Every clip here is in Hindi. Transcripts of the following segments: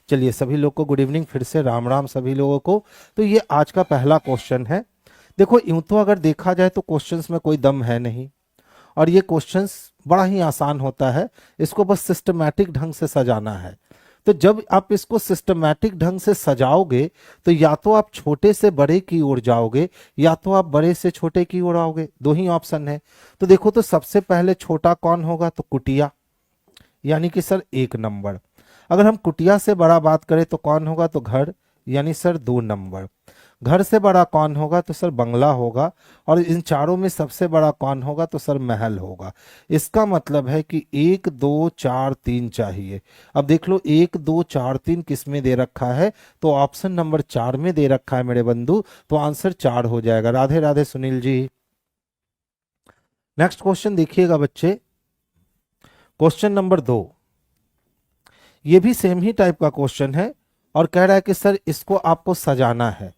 चलिए सभी लोग को गुड इवनिंग, फिर से राम राम सभी लोगों को। तो ये आज का पहला क्वेश्चन है। देखो यूं तो अगर देखा जाए तो क्वेश्चंस में कोई दम है नहीं, और ये क्वेश्चंस बड़ा ही आसान होता है, इसको बस सिस्टमैटिक ढंग से सजाना है। तो जब आप इसको सिस्टमैटिक ढंग से सजाओगे तो या तो आप छोटे से बड़े की ओर जाओगे या तो आप बड़े से छोटे की ओर आओगे, दो ही ऑप्शन है। तो देखो तो सबसे पहले छोटा कौन होगा, तो कुटिया, यानी कि सर 1 नंबर। अगर हम कुटिया से बड़ा बात करें तो कौन होगा, तो घर, यानी सर 2 नंबर। घर से बड़ा कौन होगा, तो सर बंगला होगा। और इन चारों में सबसे बड़ा कौन होगा, तो सर महल होगा। इसका मतलब है कि 1 2 4 3 चाहिए। अब देख लो 1 2 4 3 किस में दे रखा है, तो ऑप्शन नंबर 4 में दे रखा है मेरे बंधु, तो आंसर 4 हो जाएगा। राधे राधे सुनील जी। नेक्स्ट क्वेश्चन देखिएगा बच्चे, क्वेश्चन नंबर 2। ये भी सेम ही टाइप का क्वेश्चन है और कह रहा है कि सर इसको आपको सजाना है।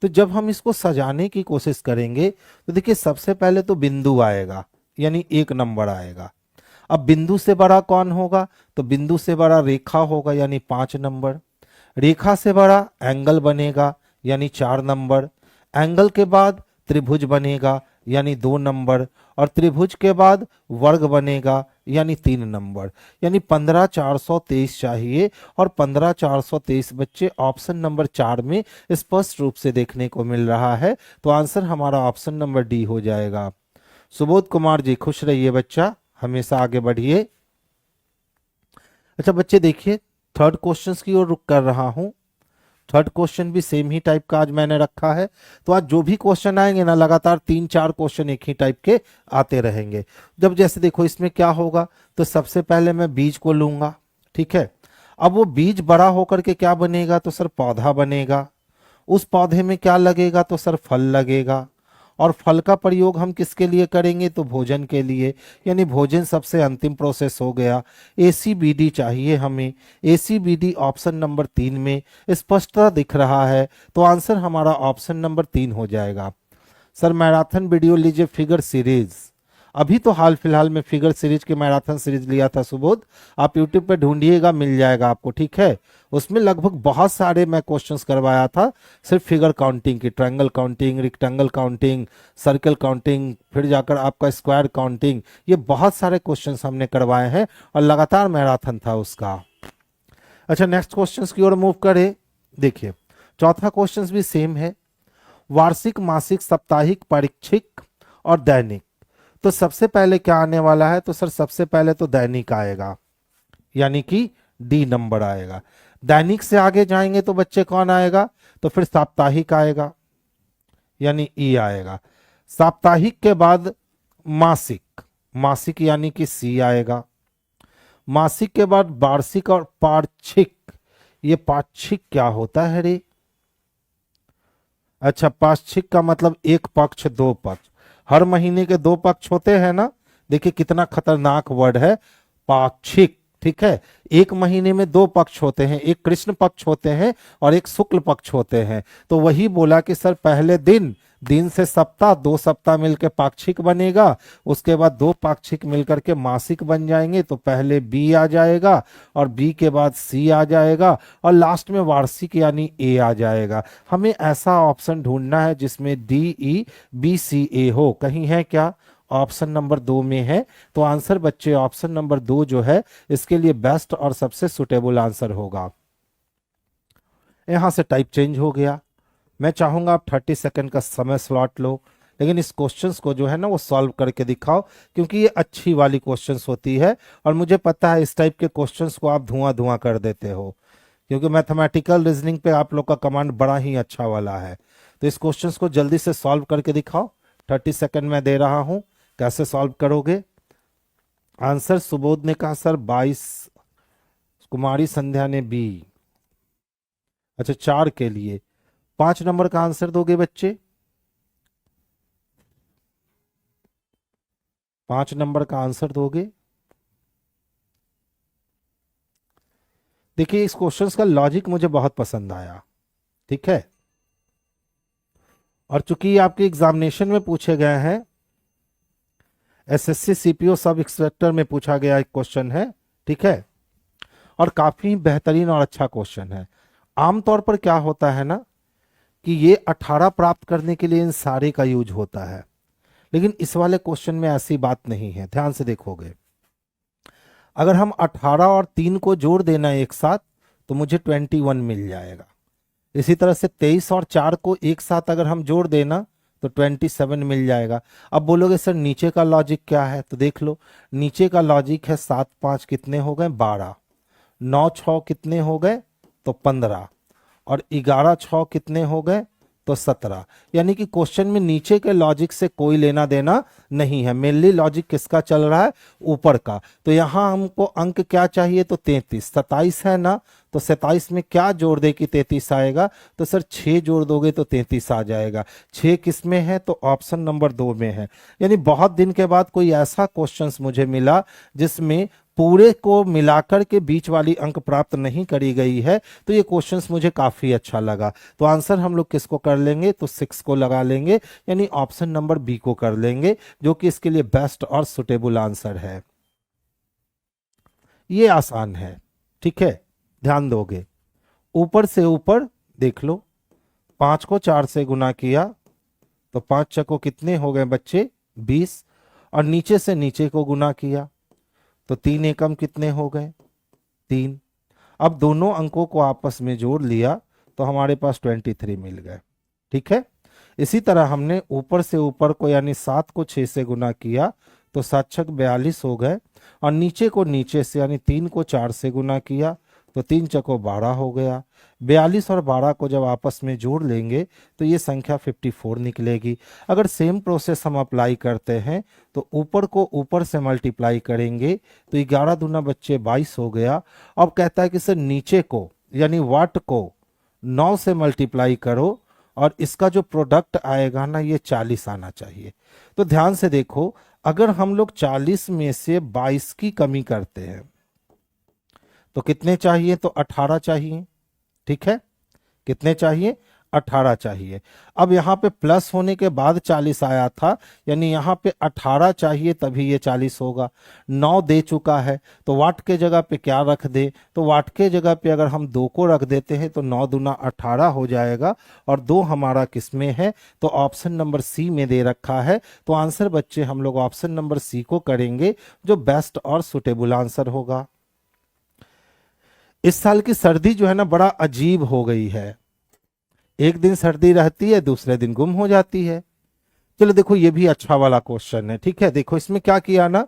तो जब हम इसको सजाने की कोशिश करेंगे तो देखिए सबसे पहले तो बिंदु आएगा, यानी 1 नंबर आएगा। अब बिंदु से बड़ा कौन होगा, तो बिंदु से बड़ा रेखा होगा, यानी 5 नंबर। रेखा से बड़ा एंगल बनेगा, यानी 4 नंबर। एंगल के बाद त्रिभुज बनेगा, यानी 2 नंबर। और त्रिभुज के बाद वर्ग बनेगा, यानी 3 नंबर। यानी 15 423 चाहिए, और 15 423 बच्चे ऑप्शन नंबर 4 में स्पष्ट रूप से देखने को मिल रहा है। तो आंसर हमारा ऑप्शन नंबर डी हो जाएगा। सुबोध कुमार जी खुश रहिए बच्चा, हमेशा आगे बढ़िए। अच्छा बच्चे देखिए, थर्ड क्वेश्चन की ओर रुक कर रहा हूं। थर्ड क्वेश्चन भी सेम ही टाइप का आज मैंने रखा है। तो आज जो भी क्वेश्चन आएंगे ना, लगातार 3 4 क्वेश्चन एक ही टाइप के आते रहेंगे। जब जैसे देखो इसमें क्या होगा, तो सबसे पहले मैं बीज को लूंगा, ठीक है। अब वो बीज बड़ा होकर के क्या बनेगा, तो सर पौधा बनेगा। उस पौधे में क्या लगेगा, तो सर फल लगेगा। और फल का प्रयोग हम किसके लिए करेंगे, तो भोजन के लिए, यानी भोजन सबसे अंतिम प्रोसेस हो गया। ACBD चाहिए हमें। ACBD ऑप्शन नंबर 3 में स्पष्टता दिख रहा है, तो आंसर हमारा ऑप्शन नंबर 3 हो जाएगा। सर मैराथन वीडियो लीजिए, फिगर सीरीज। अभी तो हाल फिलहाल में फिगर सीरीज की मैराथन सीरीज लिया था सुबोध, आप यूट्यूब पे ढूंढिएगा मिल जाएगा आपको, ठीक है। उसमें लगभग बहुत सारे मैं क्वेश्चंस करवाया था, सिर्फ फिगर काउंटिंग की, triangle counting, rectangle counting, circle counting, फिर जाकर आपका स्क्वायर काउंटिंग, ये बहुत सारे क्वेश्चंस हमने करवाए हैं और लगातार मैराथन था उसका। अच्छा नेक्स्ट क्वेश्चंस की ओर मूव करें। देखिए चौथा क्वेश्चन भी सेम है, वार्षिक, मासिक, साप्ताहिक, पारीक्षिक और दैनिक। तो सबसे पहले क्या आने वाला है, तो सर सबसे पहले तो दैनिक आएगा, यानी कि D नंबर आएगा। दैनिक से आगे जाएंगे तो बच्चे कौन आएगा, तो फिर साप्ताहिक आएगा, यानी E आएगा। साप्ताहिक के बाद मासिक, मासिक यानी कि C आएगा। मासिक के बाद वार्षिक और पाक्षिक। ये पाक्षिक क्या होता है रे, अच्छा पाक्षिक का मतलब एक पक्ष दो पक्ष, हर महीने के 2 पक्ष होते हैं ना। देखिए कितना खतरनाक वर्ड है पाक्षिक, ठीक है। एक महीने में 2 पक्ष होते हैं, एक कृष्ण पक्ष होते हैं और एक शुक्ल पक्ष होते हैं। तो वही बोला कि सर पहले दिन, दिन से सप्ताह, 2 सप्ताह मिलकर पाक्षिक बनेगा, उसके बाद 2 पाक्षिक मिलकर के मासिक बन जाएंगे। तो पहले बी आ जाएगा और बी के बाद सी आ जाएगा और लास्ट में वार्षिक यानी ए आ जाएगा। हमें ऐसा ऑप्शन ढूंढना है जिसमें DEBCA हो, कहीं है क्या, ऑप्शन नंबर 2 में है। तो आंसर बच्चे ऑप्शन नंबर 2 जो है इसके लिए बेस्ट और सबसे सुटेबल आंसर होगा। यहां से टाइप चेंज हो गया। मैं चाहूंगा आप 30 सेकंड का समय स्लॉट लो, लेकिन इस क्वेश्चंस को जो है ना वो सॉल्व करके दिखाओ, क्योंकि ये अच्छी वाली क्वेश्चंस होती है और मुझे पता है इस टाइप के क्वेश्चंस को आप धुआं धुआं कर देते हो, क्योंकि मैथमेटिकल रीजनिंग पे आप लोग का कमांड बड़ा ही अच्छा वाला है। तो इस क्वेश्चंस को जल्दी से सॉल्व करके दिखाओ। 30 सेकंड में दे रहा हूं, कैसे सॉल्व करोगे। आंसर सुबोध ने कहा सर 22, कुमारी संध्या ने बी। अच्छा 4 के लिए 5 नंबर का आंसर दोगे बच्चे, 5 नंबर का आंसर दोगे। देखिए इस क्वेश्चंस का लॉजिक मुझे बहुत पसंद आया, ठीक है। और चूंकि ये आपके एग्जामिनेशन में पूछे गए हैं, SSC CPO सब इंस्पेक्टर में पूछा गया एक क्वेश्चन है, ठीक है। और काफी बेहतरीन और अच्छा क्वेश्चन है। आमतौर पर क्या होता है ना कि ये 18 प्राप्त करने के लिए इन सारे का यूज होता है, लेकिन इस वाले क्वेश्चन में ऐसी बात नहीं है। ध्यान से देखोगे, अगर हम 18 और 3 को जोड़ देना एक साथ तो मुझे 21 मिल जाएगा। इसी तरह से 23 और 4 को एक साथ अगर हम जोड़ देना तो 27 मिल जाएगा। अब बोलोगे सर नीचे का लॉजिक क्या है, तो देख लो, नीचे का लॉजिक है 7 5 कितने हो गए 12, 9 6 कितने हो गए तो 15, और 11 6 कितने हो गए तो 17। यानी कि क्वेश्चन में नीचे के लॉजिक से कोई लेना देना नहीं है, मेनली लॉजिक किसका चल रहा है, ऊपर का। तो यहां हमको अंक क्या चाहिए, तो 33, 27 है ना, तो 27 में क्या जोड़ दे कि 33 आएगा, तो सर 6 जोड़ दोगे तो 33 आ जाएगा। 6 किस में है, तो ऑप्शन नंबर 2 में है। यानी बहुत दिन के बाद कोई ऐसा क्वेश्चन मुझे मिला जिसमें पूरे को मिलाकर के बीच वाली अंक प्राप्त नहीं करी गई है, तो ये क्वेश्चंस मुझे काफी अच्छा लगा। तो आंसर हम लोग किसको कर लेंगे, तो 6 को लगा लेंगे, यानी ऑप्शन नंबर बी को कर लेंगे, जो कि इसके लिए बेस्ट और सुटेबल आंसर है। ये आसान है, ठीक है, ध्यान दोगे। ऊपर से ऊपर देख लो, 5 को 4 से गुना किया तो 5 चको कितने हो गए बच्चे 20, और नीचे से नीचे को गुना किया तो 3 एकम कितने हो गए 3। अब दोनों अंकों को आपस में जोड़ लिया तो हमारे पास 23 मिल गए, ठीक है। इसी तरह हमने ऊपर से ऊपर को यानी 7 को 6 से गुना किया तो 7 छक 42 हो गए, और नीचे को नीचे से यानी 3 को 4 से गुना किया तो 3 चको 12 हो गया। 42 और 12 को जब आपस में जोड़ लेंगे तो ये संख्या 54 निकलेगी। अगर सेम प्रोसेस हम अप्लाई करते हैं तो ऊपर को ऊपर से मल्टीप्लाई करेंगे तो 11 दूना बच्चे 22 हो गया। अब कहता है कि सर नीचे को यानी वाट को 9 से मल्टीप्लाई करो और इसका जो प्रोडक्ट आएगा ना ये 40 आना चाहिए। तो ध्यान से देखो, अगर हम लोग 40 में से 22 की कमी करते हैं तो कितने चाहिए, तो 18 चाहिए, ठीक है। कितने चाहिए, 18 चाहिए। अब यहाँ पे प्लस होने के बाद 40 आया था, यानी यहाँ पे 18 चाहिए तभी ये 40 होगा। 9 दे चुका है तो वाट के जगह पे क्या रख दे, तो वाट के जगह पे अगर हम 2 को रख देते हैं तो 9 दूना 18 हो जाएगा, और 2 हमारा किस में है, तो ऑप्शन नंबर सी में दे रखा है। तो आंसर बच्चे हम लोग ऑप्शन नंबर सी को करेंगे, जो बेस्ट और सुटेबल आंसर होगा। इस साल की सर्दी जो है ना बड़ा अजीब हो गई है, एक दिन सर्दी रहती है दूसरे दिन गुम हो जाती है। चलो देखो ये भी अच्छा वाला क्वेश्चन है, ठीक है। देखो इसमें क्या किया ना,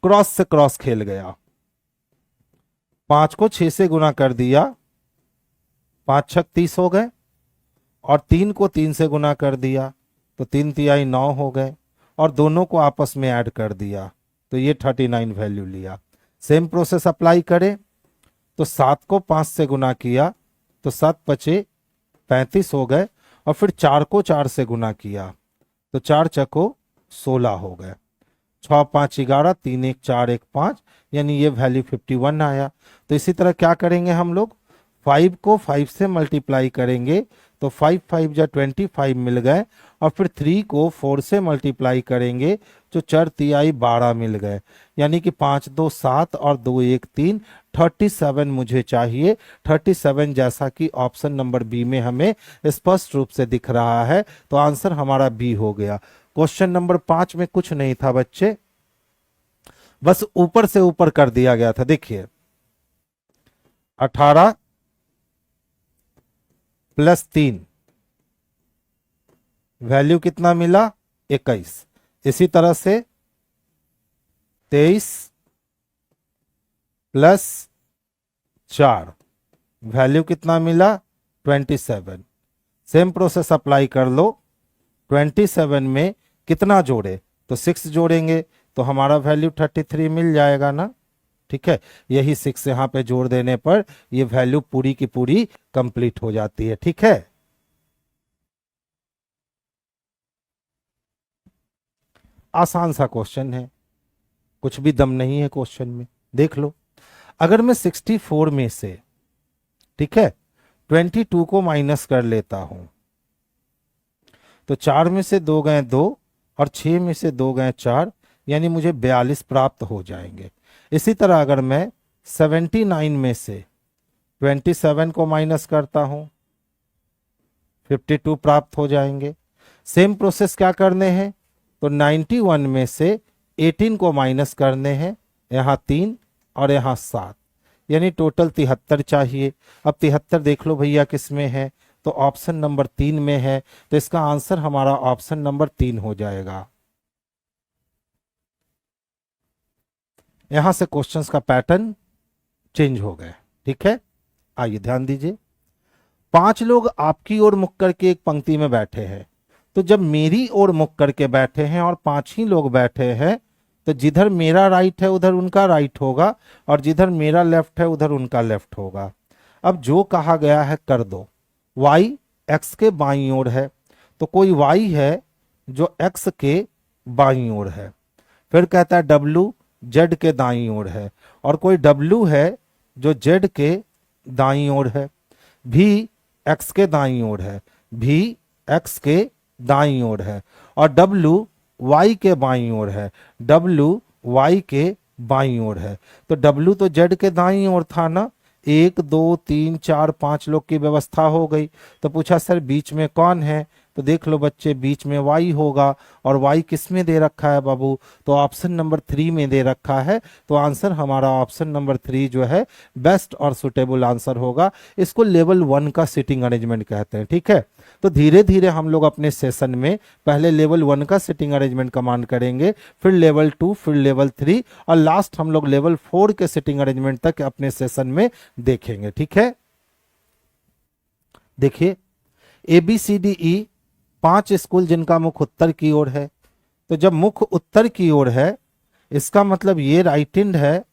क्रॉस से क्रॉस खेल गया, 5 को 6 से गुना कर दिया, 5 छक 30 हो गए, और 3 को 3 से गुना कर दिया तो 3 तिहाई 9 हो गए, और दोनों को आपस में ऐड कर दिया तो ये 39 वैल्यू लिया। सेम प्रोसेस अप्लाई करें तो 7 को 5 से गुना किया तो 7 पचे 35 हो गए, और फिर 4 को 4 से गुना किया तो 4 चको 16 हो गए। 6 5 11, 3 1 4 1 5, यानी ये वैल्यू 51 आया। तो इसी तरह क्या करेंगे हम लोग, 5 को 5 से मल्टीप्लाई करेंगे तो 5 5 जा 25 मिल गए, और फिर 3 को 4 से मल्टीप्लाई करेंगे जो 4 तिहाई 12 मिल गए, यानी कि 5 2 7 और 2 1 3, 37 मुझे चाहिए। 37 जैसा कि ऑप्शन नंबर बी में हमें स्पष्ट रूप से दिख रहा है, तो आंसर हमारा बी हो गया। क्वेश्चन नंबर 5 में कुछ नहीं था बच्चे, बस ऊपर से ऊपर कर दिया गया था। देखिए 18 प्लस 3 वैल्यू कितना मिला 21। इसी तरह से 23 प्लस 4 वैल्यू कितना मिला 27। सेम प्रोसेस अप्लाई कर लो, 27 में कितना जोड़े, तो 6 जोड़ेंगे तो हमारा वैल्यू 33 मिल जाएगा ना, ठीक है। यही 6 यहां पे जोड़ देने पर ये वैल्यू पूरी की पूरी कंप्लीट हो जाती है, ठीक है। आसान सा क्वेश्चन है, कुछ भी दम नहीं है क्वेश्चन में। देख लो, अगर मैं 64 में से, ठीक है, 22 को माइनस कर लेता हूं तो 4 में से 2 गए 2 और 6 में से 2 गए 4, यानी मुझे 42 प्राप्त हो जाएंगे। इसी तरह अगर मैं 79 में से 27 को माइनस करता हूं 52 प्राप्त हो जाएंगे। सेम प्रोसेस क्या करने हैं, तो 91 में से 18 को माइनस करने हैं, यहाँ 3 और यहाँ 7, यानी टोटल 73 चाहिए। अब 73 देख लो भैया किस में है, तो ऑप्शन नंबर 3 में है, तो इसका आंसर हमारा ऑप्शन नंबर 3 हो जाएगा। यहां से क्वेश्चंस का पैटर्न चेंज हो गया, ठीक है। आइए ध्यान दीजिए, 5 लोग आपकी ओर मुख करके एक पंक्ति में बैठे हैं, तो जब मेरी ओर मुख करके बैठे हैं और 5 ही लोग बैठे हैं, तो जिधर मेरा राइट है उधर उनका राइट होगा, और जिधर मेरा लेफ्ट है उधर उनका लेफ्ट होगा। अब जो कहा गया है कर दो। y x के बाईं ओर है, तो कोई y है जो x के बाईं ओर है। फिर कहता है w z के दाईं ओर है, और कोई w है जो z के दाईं ओर है। v x के दाईं ओर है, v x के दाईं ओर है, और w y के बाईं ओर है, w y के बाईं ओर है। तो w तो z के दाईं ओर था ना, 1 2 3 4 5 लोग की व्यवस्था हो गई। तो पूछा सर बीच में कौन है, तो देख लो बच्चे बीच में y होगा, और y किस में दे रखा है बाबू, तो ऑप्शन नंबर 3 में दे रखा है। तो आंसर हमारा ऑप्शन नंबर 3 जो है बेस्ट और सुटेबल आंसर होगा। इसको लेवल 1 का सीटिंग अरेंजमेंट कहते हैं, ठीक है। तो धीरे धीरे हम लोग अपने सेशन में पहले लेवल 1 का सीटिंग अरेंजमेंट कमांड करेंगे, फिर लेवल 2, फिर लेवल 3, और लास्ट हम लोग लेवल 4 के सीटिंग अरेंजमेंट तक अपने सेशन में देखेंगे, ठीक है। देखिए ABCDE 5 स्कूल जिनका मुख उत्तर की ओर है, तो जब मुख उत्तर की ओर है इसका मतलब ये राइट हैंड है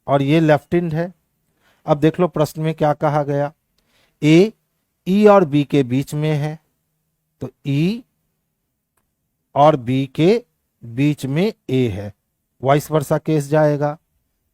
और ये लेफ्ट हैंड है। अब देख लो प्रश्न में क्या कहा गया, ए ई और बी के बीच में है, तो ई और बी के बीच में ए है, वाइस वर्सा केस जाएगा।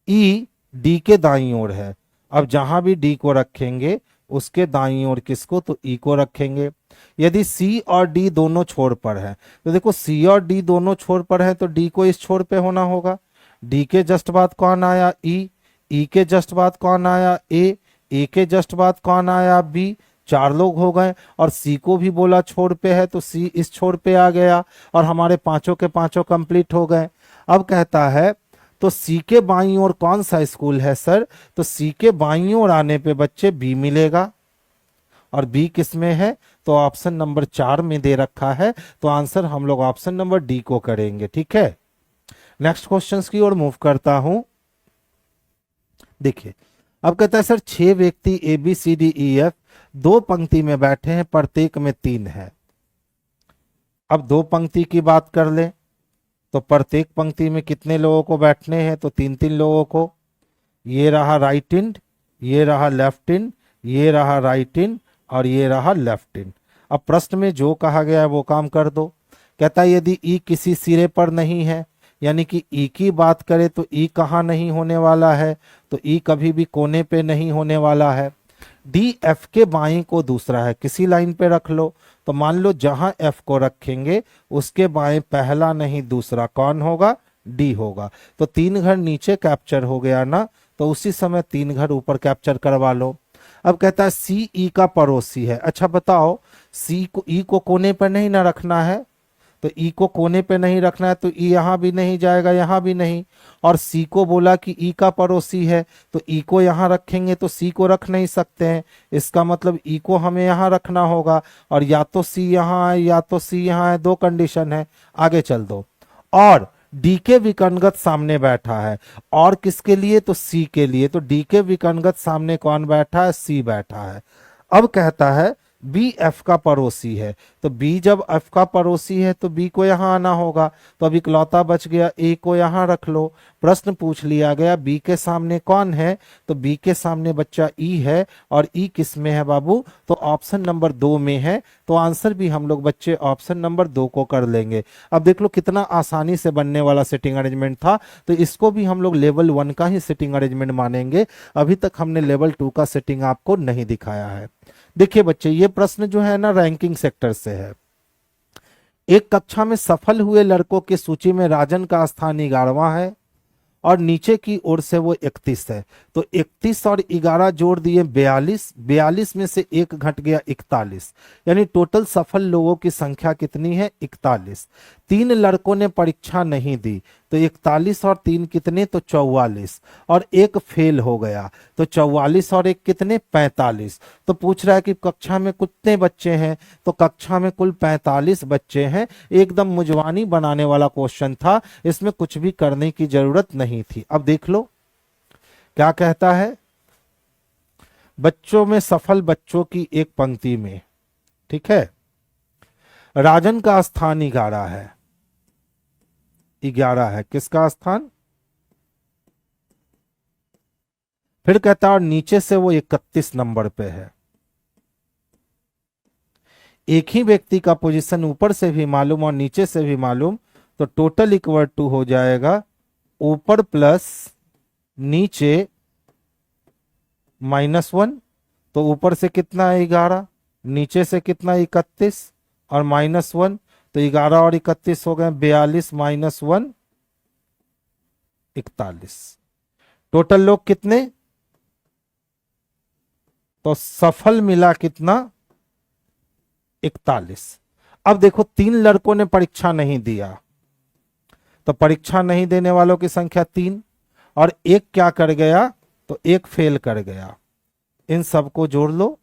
ई डी के दाईं ओर है, अब जहां भी डी को रखेंगे उसके दाईं ओर किसको, तो ई को रखेंगे। यदि सी और डी दोनों छोर पर है, तो देखो सी और डी दोनों छोर पर है तो डी को इस छोर पे होना होगा। डी के जस्ट बाद कौन आया, ई के जस्ट बाद कौन आया, ए के जस्ट बाद कौन आया, बी। 4 लोग हो गए, और सी को भी बोला छोर पे है तो सी इस छोर पे आ गया, और हमारे पांचों के पांचों कंप्लीट हो गए। अब कहता है तो सी के बाईं ओर कौन सा स्कूल है सर, तो सी के बाईं ओर आने पे बच्चे बी मिलेगा, और बी किस में है, तो ऑप्शन नंबर 4 में दे रखा है। तो आंसर हम लोग ऑप्शन नंबर डी को करेंगे, ठीक है। नेक्स्ट क्वेश्चंस की ओर मूव करता हूं। देखिए अब कहता है सर 6 व्यक्ति ABCDEF 2 पंक्ति में बैठे हैं, प्रत्येक में 3 है। अब 2 पंक्ति की बात कर ले तो प्रत्येक पंक्ति में कितने लोगों को बैठने हैं, तो 3-3 लोगों को। ये रहा राइट हैंड, ये रहा लेफ्ट हैंड, ये रहा राइट हैंड, और ये रहा लेफ्ट हैंड। अब प्रश्न में जो कहा गया है वो काम कर दो। कहता है यदि ई किसी सिरे पर नहीं है, यानी कि ई की बात करें तो ई कहाँ नहीं होने वाला है, तो ई कभी भी कोने पे नहीं होने वाला है। डी एफ के बाईं को दूसरा है, किसी लाइन पे रख लो, तो मान लो जहां एफ को रखेंगे उसके बाएं पहला नहीं दूसरा कौन होगा, डी होगा। तो 3 घर नीचे कैप्चर हो गया ना, तो उसी समय 3 घर ऊपर कैप्चर करवा लो। अब कहता है सी ई का पड़ोसी है। अच्छा बताओ सी को ई को कोने पर नहीं ना रखना है, तो ई को कोने पे नहीं रखना है तो ई यहां भी नहीं जाएगा, यहां भी नहीं। और सी को बोला कि ई का पड़ोसी है, तो ई को यहां रखेंगे तो सी को रख नहीं सकते हैं, इसका मतलब ई को हमें यहां रखना होगा, और या तो सी यहां है या तो सी यहां है, 2 कंडीशन है। आगे चल दो। और डी के विकर्णगत सामने बैठा है, और किसके लिए, तो सी के लिए, तो डी के विकर्णगत सामने कौन बैठा है, सी बैठा है। अब कहता है बी एफ का पड़ोसी है, तो बी जब एफ का पड़ोसी है तो बी को यहां आना होगा, तो अब इकलौता बच गया, ए को यहां रख लो। प्रश्न पूछ लिया गया बी के सामने कौन है, तो बी के सामने बच्चा ई है, और ई किस में है बाबू, तो ऑप्शन नंबर 2 में है। तो आंसर भी हम लोग बच्चे ऑप्शन नंबर 2 को कर लेंगे। अब देख लो कितना आसानी से बनने वाला सेटिंग अरेंजमेंट था, तो इसको भी हम लोग लेवल 1 का ही सेटिंग अरेंजमेंट मानेंगे। अभी तक हमने लेवल 2 का सेटिंग आपको नहीं दिखाया है। देखिए बच्चे ये प्रश्न जो है ना रैंकिंग सेक्टर से है। एक कक्षा में सफल हुए लड़कों की सूची में राजन का स्थान 11वां है, और नीचे की ओर से वो 31 है। तो 31 और 11 जोड़ दिए 42, 42 में से एक घट गया 41, यानी टोटल सफल लोगों की संख्या कितनी है 41। 3 लड़कों ने परीक्षा नहीं दी, तो 41 और 3 कितने, तो 44, और एक फेल हो गया, तो 44 और एक कितने 45। तो पूछ रहा है कि कक्षा में कितने बच्चे हैं, तो कक्षा में कुल 45 बच्चे हैं। एकदम मुजवानी बनाने वाला क्वेश्चन था, इसमें कुछ भी करने की जरूरत नहीं थी। अब देख लो क्या कहता है, बच्चों में सफल बच्चों की एक पंक्ति में, ठीक है, राजन का स्थान 11 है, 11 है, किसका स्थान, फिर कहता है और नीचे से वो 31 नंबर पे है। एक ही व्यक्ति का पोजीशन ऊपर से भी मालूम और नीचे से भी मालूम, तो टोटल इक्वल टू हो जाएगा ऊपर प्लस नीचे -1। तो ऊपर से कितना है 11, नीचे से कितना 31 और -1, तो 11 और 31 हो गए 42 -1 41। टोटल लोग कितने, तो सफल मिला कितना 41। अब देखो 3 लड़कों ने परीक्षा नहीं दिया, तो परीक्षा नहीं देने वालों की संख्या 3, और एक क्या कर गया, तो एक फेल कर गया। इन सबको जोड़ लो,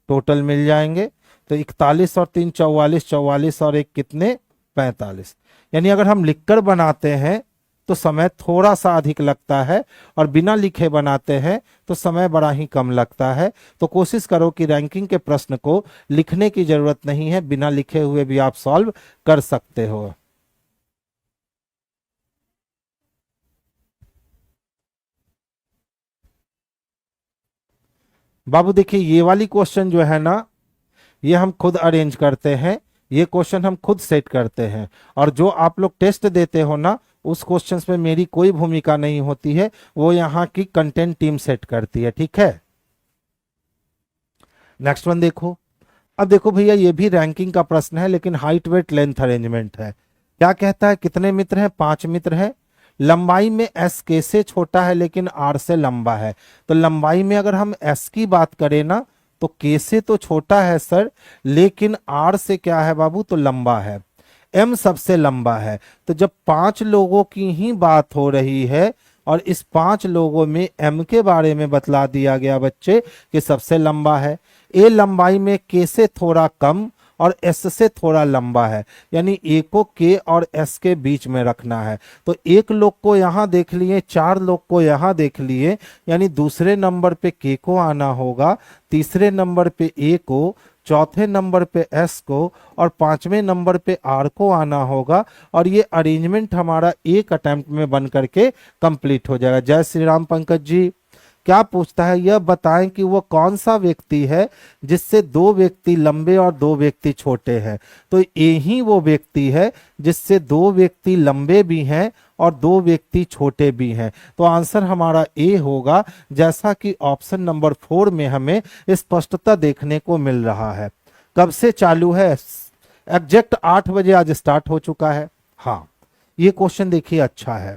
टोटल मिल जाएंगे। तो 41 और 3 44, 44 और एक कितने 45। यानी अगर हम लिखकर बनाते हैं तो समय थोड़ा सा अधिक लगता है, और बिना लिखे बनाते हैं तो समय बड़ा ही कम लगता है। तो कोशिश करो कि रैंकिंग के प्रश्न को लिखने की जरूरत नहीं है, बिना लिखे हुए भी आप सॉल्व कर सकते हो। बाबू देखिए ये वाली क्वेश्चन जो है ना, ये हम खुद अरेंज करते हैं, ये क्वेश्चन हम खुद सेट करते हैं, और जो आप लोग टेस्ट देते हो ना, उस क्वेश्चंस में मेरी कोई भूमिका नहीं होती है, वो यहाँ की कंटेंट टीम सेट करती है, ठीक है। नेक्स्ट वन देखो। अब देखो भैया ये भी रैंकिंग का प्रश्न है, लेकिन हाइट वेट लेंथ अरेंजमेंट है। क्या कहता है, कितने मित्र हैं, 5 मित्र हैं। लंबाई में एस के से छोटा है लेकिन आर से लंबा है। तो लंबाई में अगर हम एस की बात करें ना, तो के से तो छोटा है सर, लेकिन आर से क्या है बाबू, तो लंबा है। एम सबसे लंबा है। तो जब 5 लोगों की ही बात हो रही है, और इस 5 लोगों में एम के बारे में बतला दिया गया बच्चे कि सबसे लंबा है। ए लंबाई में के से थोड़ा कम और एस से थोड़ा लंबा है, यानी ए को के और एस के बीच में रखना है। तो एक लोग को यहां देख लिए, 4 लोग को यहां देख लिए, यानी दूसरे नंबर पे के को आना होगा, तीसरे नंबर पे ए को, चौथे नंबर पे एस को, और 5वें नंबर पे आर को आना होगा। और ये अरेंजमेंट हमारा एक अटेम्प्ट में बन करके कंप्लीट हो जाएगा। जय श्री राम पंकज जी। क्या पूछता है, यह बताएं कि वो कौन सा व्यक्ति है जिससे 2 व्यक्ति लंबे और 2 व्यक्ति छोटे हैं। तो यही वो व्यक्ति है जिससे 2 व्यक्ति लंबे भी हैं और 2 व्यक्ति छोटे भी हैं। तो आंसर हमारा ए होगा, जैसा कि ऑप्शन नंबर 4 में हमें स्पष्टता देखने को मिल रहा है। कब से चालू है, एग्जैक्ट 8 बजे आज स्टार्ट हो चुका है। हाँ ये क्वेश्चन देखिए अच्छा है,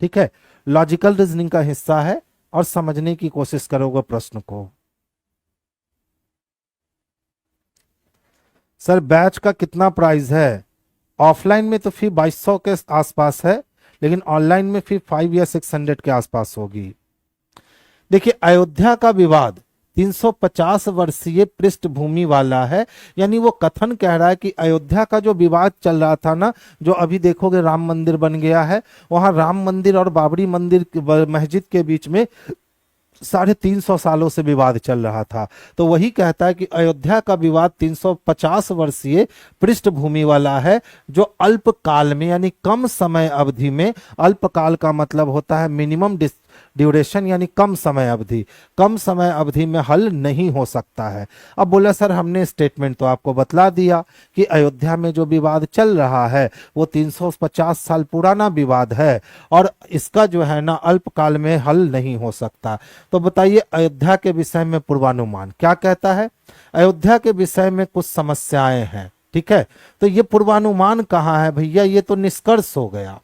ठीक है, लॉजिकल रीजनिंग का हिस्सा है, और समझने की कोशिश करोगे प्रश्न को। सर बैच का कितना प्राइस है, ऑफलाइन में तो फी 2200 के आसपास है, लेकिन ऑनलाइन में फी 5 या 600 के आसपास होगी। देखिए अयोध्या का विवाद 350 वर्षीय पृष्ठभूमि वाला है, यानी वो कथन कह रहा है कि अयोध्या का जो विवाद चल रहा था ना, जो अभी देखोगे राम मंदिर बन गया है, वहां राम मंदिर और बाबरी मंदिर मस्जिद के बीच में 350 सालों से विवाद चल रहा था। तो वही कहता है कि अयोध्या का विवाद 350 वर्षीय पृष्ठभूमि वाला है, जो अल्पकाल में यानी कम समय अवधि में, अल्पकाल का मतलब होता है मिनिमम ड्यूरेशन, यानी कम समय अवधि, कम समय अवधि में हल नहीं हो सकता है। अब बोला सर हमने स्टेटमेंट तो आपको बतला दिया कि अयोध्या में जो विवाद चल रहा है वो 350 साल पुराना विवाद है, और इसका जो है ना अल्पकाल में हल नहीं हो सकता। तो बताइए अयोध्या के विषय में पूर्वानुमान क्या कहता है। अयोध्या के विषय में कुछ समस्याएं हैं, ठीक है, तो ये पूर्वानुमान कहाँ है भैया, ये तो निष्कर्ष हो गया।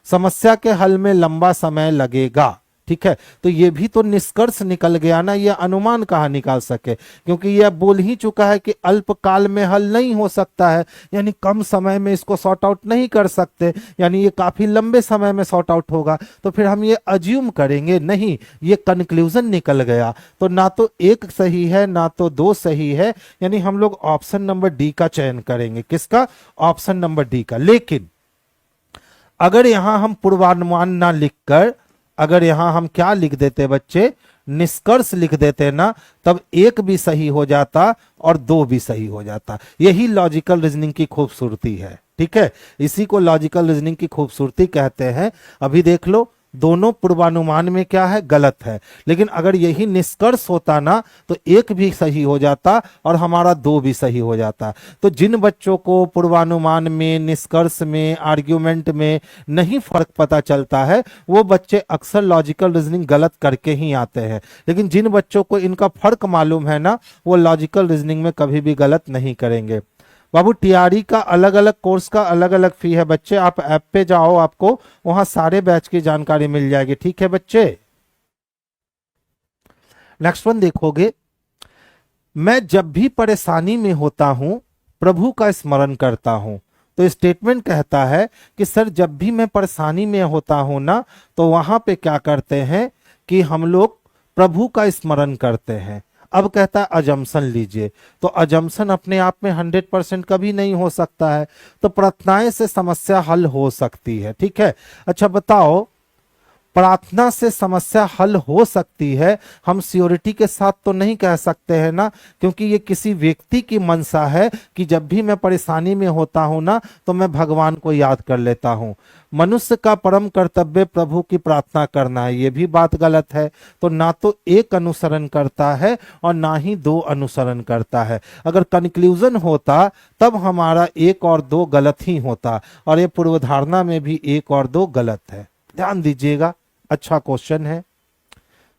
समस्या के हल में लंबा समय लगेगा। ठीक है, तो ये भी तो निष्कर्ष निकल गया ना, ये अनुमान कहाँ निकाल सके, क्योंकि यह बोल ही चुका है कि अल्पकाल में हल नहीं हो सकता है, यानी कम समय में इसको सॉर्ट आउट नहीं कर सकते, यानी ये काफी लंबे समय में सॉर्ट आउट होगा। तो फिर हम ये अज्यूम करेंगे नहीं, ये कंक्लूजन निकल गया। तो ना तो एक सही है ना तो दो सही है, यानी हम लोग ऑप्शन नंबर डी का चयन करेंगे। किसका? ऑप्शन नंबर डी का। लेकिन अगर यहां हम पूर्वानुमान ना लिखकर, अगर यहां हम क्या लिख देते बच्चे, निष्कर्ष लिख देते ना, तब एक भी सही हो जाता और दो भी सही हो जाता। यही लॉजिकल रीजनिंग की खूबसूरती है। ठीक है, इसी को लॉजिकल रीजनिंग की खूबसूरती कहते हैं। अभी देख लो, दोनों पूर्वानुमान में क्या है, गलत है, लेकिन अगर यही निष्कर्ष होता ना तो एक भी सही हो जाता और हमारा दो भी सही हो जाता। तो जिन बच्चों को पूर्वानुमान में, निष्कर्ष में, आर्ग्यूमेंट में नहीं फर्क पता चलता है, वो बच्चे अक्सर लॉजिकल रीजनिंग गलत करके ही आते हैं। लेकिन जिन बच्चों को इनका फर्क मालूम है ना, वो लॉजिकल रीजनिंग में कभी भी गलत नहीं करेंगे। बाबू टीआरई का अलग अलग कोर्स का अलग अलग फी है बच्चे, आप ऐप पे जाओ, आपको वहां सारे बैच की जानकारी मिल जाएगी। ठीक है बच्चे, नेक्स्ट वन देखोगे, मैं जब भी परेशानी में होता हूं प्रभु का स्मरण करता हूं। तो स्टेटमेंट कहता है कि सर जब भी मैं परेशानी में होता हूं ना, तो वहां पे क्या करते हैं कि हम लोग प्रभु का स्मरण करते हैं। अब कहता है अजम्पशन लीजिए, तो अजम्पशन अपने आप में 100% कभी नहीं हो सकता है, तो प्रार्थनाएं से समस्या हल हो सकती है। ठीक है, अच्छा बताओ, प्रार्थना से समस्या हल हो सकती है, हम श्योरिटी के साथ तो नहीं कह सकते हैं ना, क्योंकि ये किसी व्यक्ति की मनसा है कि जब भी मैं परेशानी में होता हूं ना तो मैं भगवान को याद कर लेता हूं। मनुष्य का परम कर्तव्य प्रभु की प्रार्थना करना है, ये भी बात गलत है। तो ना तो एक अनुसरण करता है और ना ही दो अनुसरण करता है। अगर कंक्लूजन होता तब हमारा एक और दो गलत ही होता, और ये पूर्वधारणा में भी एक और दो गलत है। ध्यान दीजिएगा, अच्छा क्वेश्चन है।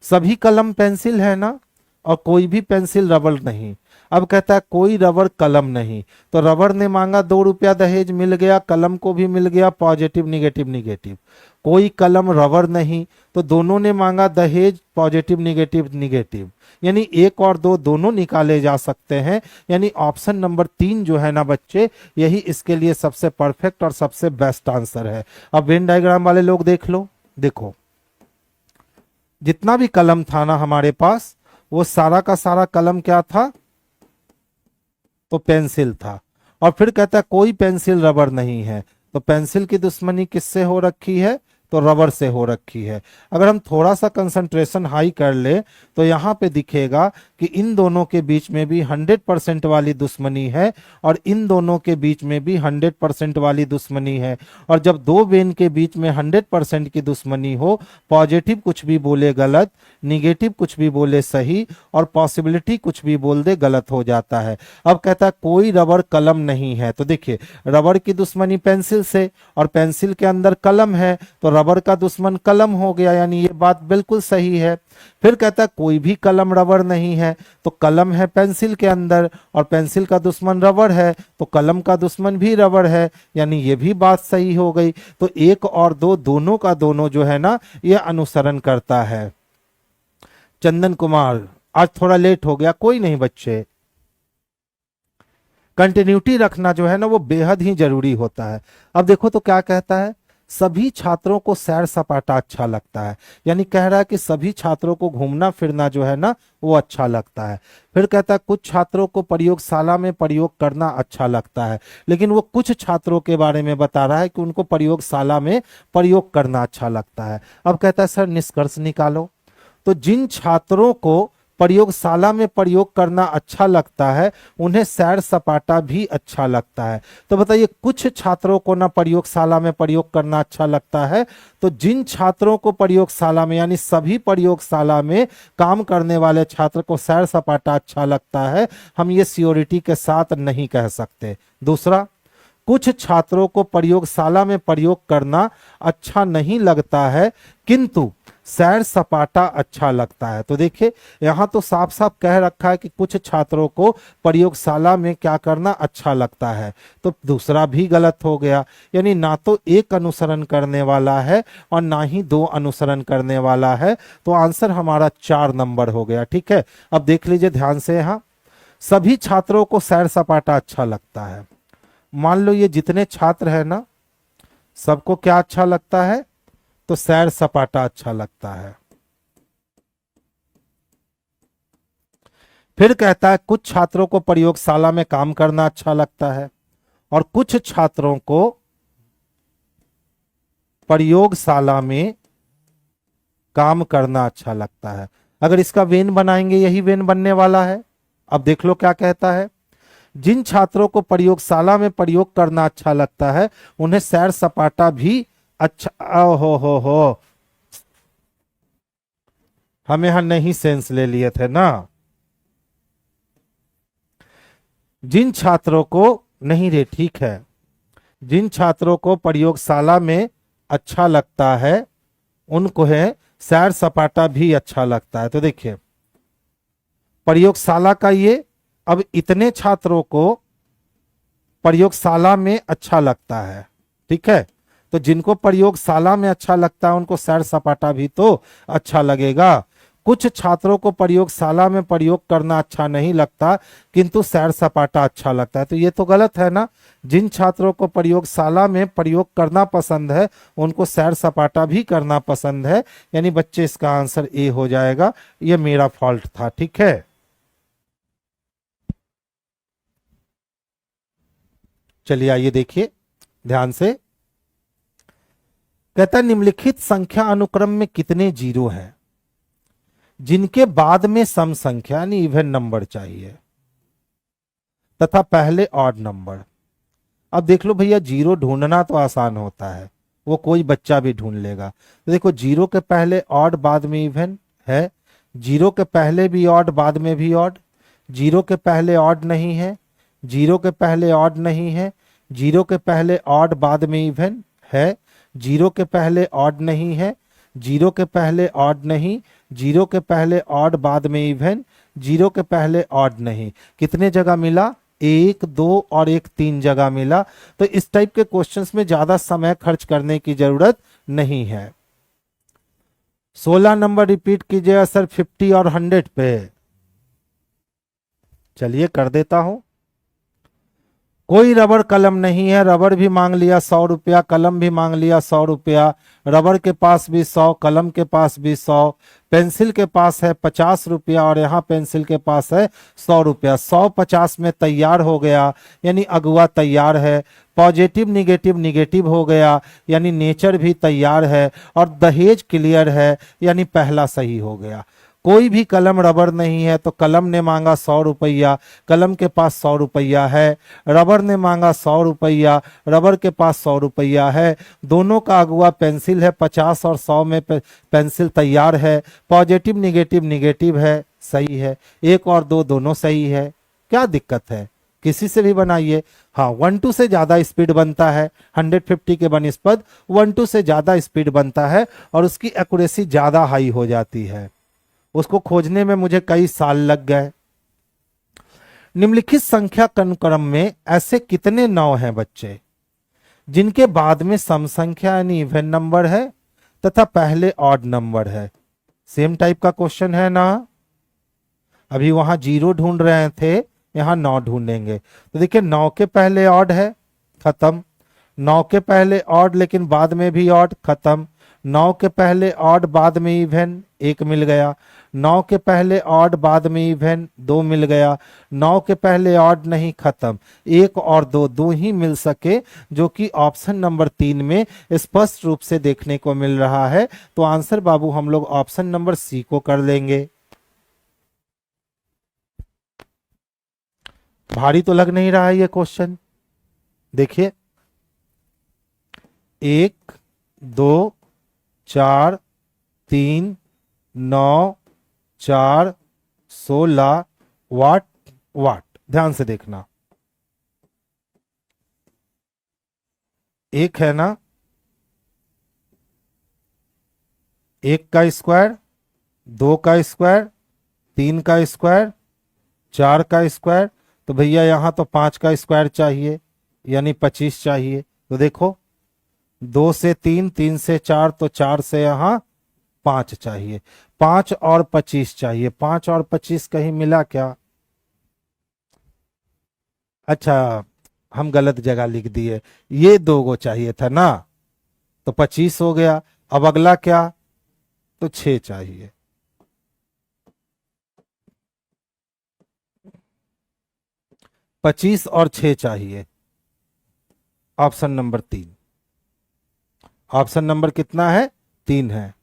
सभी कलम पेंसिल है ना, और कोई भी पेंसिल रबर नहीं। अब कहता है कोई रबर कलम नहीं, तो रबर ने मांगा 2 रुपया दहेज, मिल गया, कलम को भी मिल गया, पॉजिटिव निगेटिव निगेटिव। कोई कलम रबर नहीं, तो दोनों ने मांगा दहेज, पॉजिटिव निगेटिव निगेटिव, यानी एक और दो दोनों निकाले जा सकते हैं। यानी ऑप्शन नंबर 3 जो है ना बच्चे, यही इसके लिए सबसे परफेक्ट और सबसे बेस्ट आंसर है। अब वेन डायग्राम वाले लोग देख लो, देखो जितना भी कलम था ना हमारे पास, वो सारा का सारा कलम क्या था, तो पेंसिल था। और फिर कहता है कोई पेंसिल रबर नहीं है, तो पेंसिल की दुश्मनी किससे हो रखी है, तो रबर से हो रखी है। अगर हम थोड़ा सा कंसंट्रेशन हाई कर ले तो यहाँ पे दिखेगा कि इन दोनों के बीच में भी 100% वाली दुश्मनी है, और इन दोनों के बीच में भी 100% वाली दुश्मनी है। और जब दो बेन के बीच में 100% की दुश्मनी हो, पॉजिटिव कुछ भी बोले गलत, निगेटिव कुछ भी बोले सही, और पॉसिबिलिटी कुछ भी बोल दे गलत हो जाता है। अब कहता है कोई रबर कलम नहीं है, तो देखिए रबर की दुश्मनी पेंसिल से, और पेंसिल के अंदर कलम है, तो रबर का दुश्मन कलम हो गया, यानी ये बात बिल्कुल सही है। फिर कहता है कोई भी कलम रबर नहीं है, तो कलम है पेंसिल के अंदर, और पेंसिल का दुश्मन रबर है, तो कलम का दुश्मन भी रबर है, यानी ये भी बात सही हो गई। तो एक और दो दोनों का दोनों जो है ना, ये अनुसरण करता है। चंदन कुमार आज थोड़ा लेट हो गया, कोई नहीं बच्चे, कंटिन्यूटी रखना जो है ना वो बेहद ही जरूरी होता है। अब देखो तो क्या कहता है, सभी छात्रों को सैर सपाटा अच्छा लगता है, यानी कह रहा है कि सभी छात्रों को घूमना फिरना जो है ना वो अच्छा लगता है। फिर कहता है कुछ छात्रों को प्रयोगशाला में प्रयोग करना अच्छा लगता है, लेकिन वो कुछ छात्रों के बारे में बता रहा है कि उनको प्रयोगशाला में प्रयोग करना अच्छा लगता है। अब कहता है सर निष्कर्ष निकालो, तो जिन छात्रों को प्रयोगशाला में प्रयोग करना अच्छा लगता है उन्हें सैर सपाटा भी अच्छा लगता है। तो बताइए कुछ छात्रों को ना प्रयोगशाला में प्रयोग करना अच्छा लगता है, तो जिन छात्रों को प्रयोगशाला में, यानी सभी प्रयोगशाला में काम करने वाले छात्र को सैर सपाटा अच्छा लगता है, हम ये श्योरिटी के साथ नहीं कह सकते। दूसरा, कुछ छात्रों को प्रयोगशाला में प्रयोग करना अच्छा नहीं लगता है, किंतु सैर सपाटा अच्छा लगता है। तो देखिए यहाँ तो साफ साफ कह रखा है कि कुछ छात्रों को प्रयोगशाला में क्या करना अच्छा लगता है, तो दूसरा भी गलत हो गया। यानी ना तो एक अनुसरण करने वाला है और ना ही दो अनुसरण करने वाला है। तो आंसर हमारा 4 नंबर हो गया। ठीक है, अब देख लीजिए ध्यान से, यहाँ सभी छात्रों को सैर सपाटा अच्छा लगता है। मान लो ये जितने छात्र है ना, सबको क्या अच्छा लगता है, तो सैर सपाटा अच्छा लगता है। फिर कहता है कुछ छात्रों को प्रयोगशाला में काम करना अच्छा लगता है और कुछ छात्रों को प्रयोगशाला में काम करना अच्छा लगता है। अगर इसका वेन बनाएंगे यही वेन बनने वाला है। अब देख लो क्या कहता है, जिन छात्रों को प्रयोगशाला में प्रयोग करना अच्छा लगता है उन्हें सैर सपाटा भी अच्छा। हो हम यहां नहीं सेंस ले लिए थे ना। जिन छात्रों को, नहीं रे ठीक है, जिन छात्रों को प्रयोगशाला में अच्छा लगता है उनको है सैर सपाटा भी अच्छा लगता है। तो देखिए प्रयोगशाला का ये, अब इतने छात्रों को प्रयोगशाला में अच्छा लगता है। ठीक है, तो जिनको प्रयोगशाला में अच्छा लगता है उनको सैर सपाटा भी तो अच्छा लगेगा। कुछ छात्रों को प्रयोगशाला में प्रयोग करना अच्छा नहीं लगता किंतु सैर सपाटा अच्छा लगता है। तो ये तो गलत है ना। जिन छात्रों को प्रयोगशाला में प्रयोग करना पसंद है उनको सैर सपाटा भी करना पसंद है। यानी बच्चे इसका आंसर ए हो जाएगा। ये मेरा फॉल्ट था। ठीक है, चलिए आइए देखिए ध्यान से। कहता है निम्नलिखित संख्या अनुक्रम में कितने जीरो हैं जिनके बाद में सम संख्या यानी इवन नंबर चाहिए तथा पहले ऑड नंबर। अब देख लो भैया, जीरो ढूंढना तो आसान होता है, वो कोई बच्चा भी ढूंढ लेगा। तो देखो जीरो के पहले ऑड बाद में इवन है, जीरो के पहले भी ऑड बाद में भी ऑड, जीरो के पहले ऑड नहीं है, जीरो के पहले ऑड नहीं है, जीरो के पहले ऑड बाद में इवन है, जीरो के पहले ऑड नहीं है, जीरो के पहले ऑड नहीं, जीरो के पहले ऑड बाद में इवन, जीरो के पहले ऑड नहीं। कितने जगह मिला, एक, दो और एक, 3 जगह मिला। तो इस टाइप के क्वेश्चंस में ज्यादा समय खर्च करने की जरूरत नहीं है। 16 नंबर रिपीट कीजिएगा सर 50 और 100 पे। चलिए कर देता हूं। कोई रबर कलम नहीं है, रबर भी मांग लिया 100 रुपया, कलम भी मांग लिया 100 रुपया, रबर के पास भी 100, कलम के पास भी 100, पेंसिल के पास है 50 रुपया और यहाँ पेंसिल के पास है 100 रुपया। 100 50 में तैयार हो गया यानी अगुआ तैयार है। पॉजिटिव निगेटिव निगेटिव हो गया यानी नेचर भी तैयार है और दहेज क्लियर है यानी पहला सही हो गया। कोई भी कलम रबर नहीं है तो कलम ने मांगा 100 रुपया, कलम के पास 100 रुपया है, रबर ने मांगा 100 रुपया, रबर के पास 100 रुपया है। दोनों का अगुआ पेंसिल है, 50 और 100 में पेंसिल तैयार है। पॉजिटिव निगेटिव निगेटिव है, सही है। 1 और 2 दोनों सही है, क्या दिक्कत है, किसी से भी बनाइए। हाँ 1-2 से ज्यादा स्पीड बनता है, 150 के बनिस्पत 1-2 से ज्यादा स्पीड बनता है और उसकी एक्यूरेसी ज्यादा हाई हो जाती है। उसको खोजने में मुझे कई साल लग गए। निम्नलिखित संख्या अनुक्रम में ऐसे कितने 9 हैं बच्चे जिनके बाद में सम संख्या यानी इवन नंबर है तथा पहले ऑड नंबर है। सेम टाइप का क्वेश्चन है ना। अभी वहां 0 ढूंढ रहे थे, यहां 9 ढूंढेंगे। तो देखिए 9 के पहले ऑड है, खत्म। 9 के पहले ऑड लेकिन बाद में भी ऑड, खत्म। 9 के पहले ऑड बाद में इवन, 1 मिल गया। 9 के पहले ऑड बाद में इवन, 2 मिल गया। 9 के पहले ऑड नहीं, खत्म। 1 और 2 दो ही मिल सके जो कि ऑप्शन नंबर 3 में स्पष्ट रूप से देखने को मिल रहा है। तो आंसर बाबू हम लोग ऑप्शन नंबर सी को कर लेंगे। भारी तो लग नहीं रहा है ये क्वेश्चन। देखिए 1 2 4 3 9 4 16 वाट वाट। ध्यान से देखना, एक है ना, एक का स्क्वायर, दो का स्क्वायर, तीन का स्क्वायर, चार का स्क्वायर। तो भैया यहां तो पांच का स्क्वायर चाहिए, यानी 25 चाहिए। तो देखो, दो से तीन, तीन से चार, तो चार से यहां पांच चाहिए। 5 और 25 चाहिए। 5 और 25 कहीं मिला क्या? अच्छा, हम गलत जगह लिख दिए। ये दो गो चाहिए था ना, तो 25 हो गया। अब अगला क्या? तो 6 चाहिए। 25 और 6 चाहिए। Option number 3। ऑप्शन नंबर कितना है? 3 है।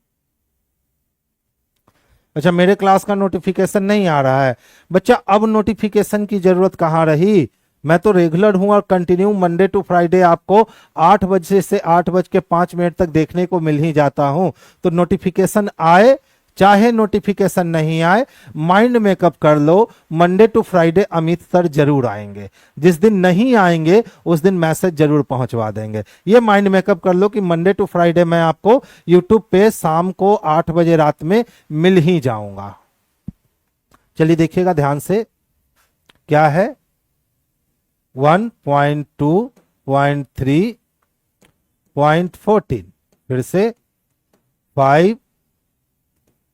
अच्छा, मेरे क्लास का नोटिफिकेशन नहीं आ रहा है बच्चा। अब नोटिफिकेशन की जरूरत कहाँ रही? मैं तो रेगुलर हूं और कंटिन्यू मंडे टू फ्राइडे आपको 8 बजे से 8:05 तक देखने को मिल ही जाता हूं। तो नोटिफिकेशन आए चाहे नोटिफिकेशन नहीं आए, माइंड मेकअप कर लो, Monday to Friday Amit sir जरूर आएंगे। जिस दिन नहीं आएंगे उस दिन मैसेज जरूर पहुंचवा देंगे। ये माइंड मेकअप कर लो कि मंडे टू फ्राइडे मैं आपको यूट्यूब पे शाम को 8 बजे रात में मिल ही जाऊंगा। चलिए देखिएगा ध्यान से, क्या है? 1.2.3.14, फिर से 5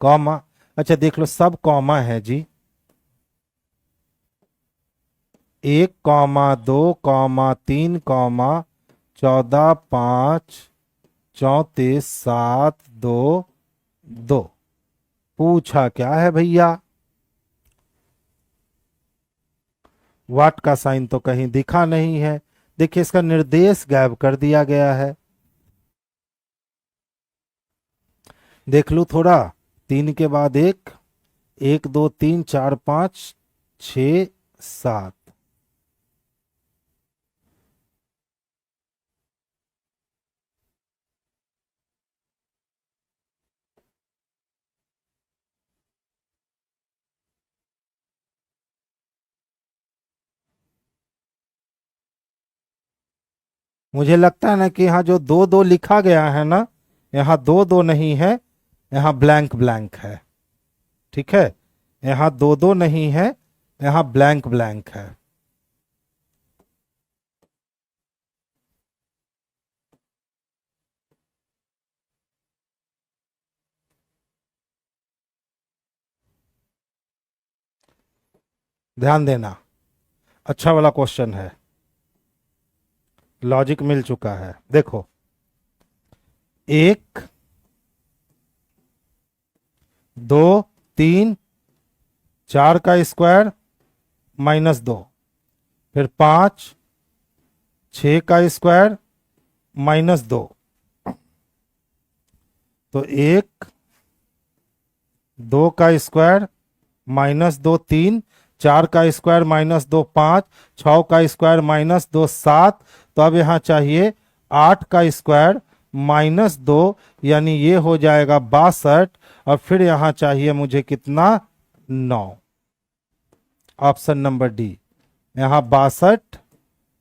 कॉमा। अच्छा देख लो, सब कॉमा है जी। 1,2,3,14,5,34,7,2,2। पूछा क्या है भैया? वाट का साइन तो कहीं दिखा नहीं है। देखिए, इसका निर्देश गायब कर दिया गया है। देख लू थोड़ा, 3 के बाद एक, 1, 2, 3, 4, 5, 6, 7। मुझे लगता है ना कि यहाँ जो दो दो लिखा गया है ना, यहाँ दो दो नहीं है, यहाँ ब्लैंक ब्लैंक है। ठीक है, यहाँ दो दो नहीं है, यहाँ ब्लैंक ब्लैंक है। ध्यान देना, अच्छा वाला क्वेश्चन है, लॉजिक मिल चुका है। देखो, 1, 2, 3, 4 का स्क्वायर -2, फिर 5, 6 का स्क्वायर -2। तो 1, 2 का स्क्वायर -2, 3, 4 का स्क्वायर -2, 5, 6 का स्क्वायर -2, 7। तो अब यहाँ चाहिए 8 का स्क्वायर -2, यानी ये हो जाएगा 62। और फिर यहाँ चाहिए मुझे कितना? 9। ऑप्शन नंबर डी, यहाँ 62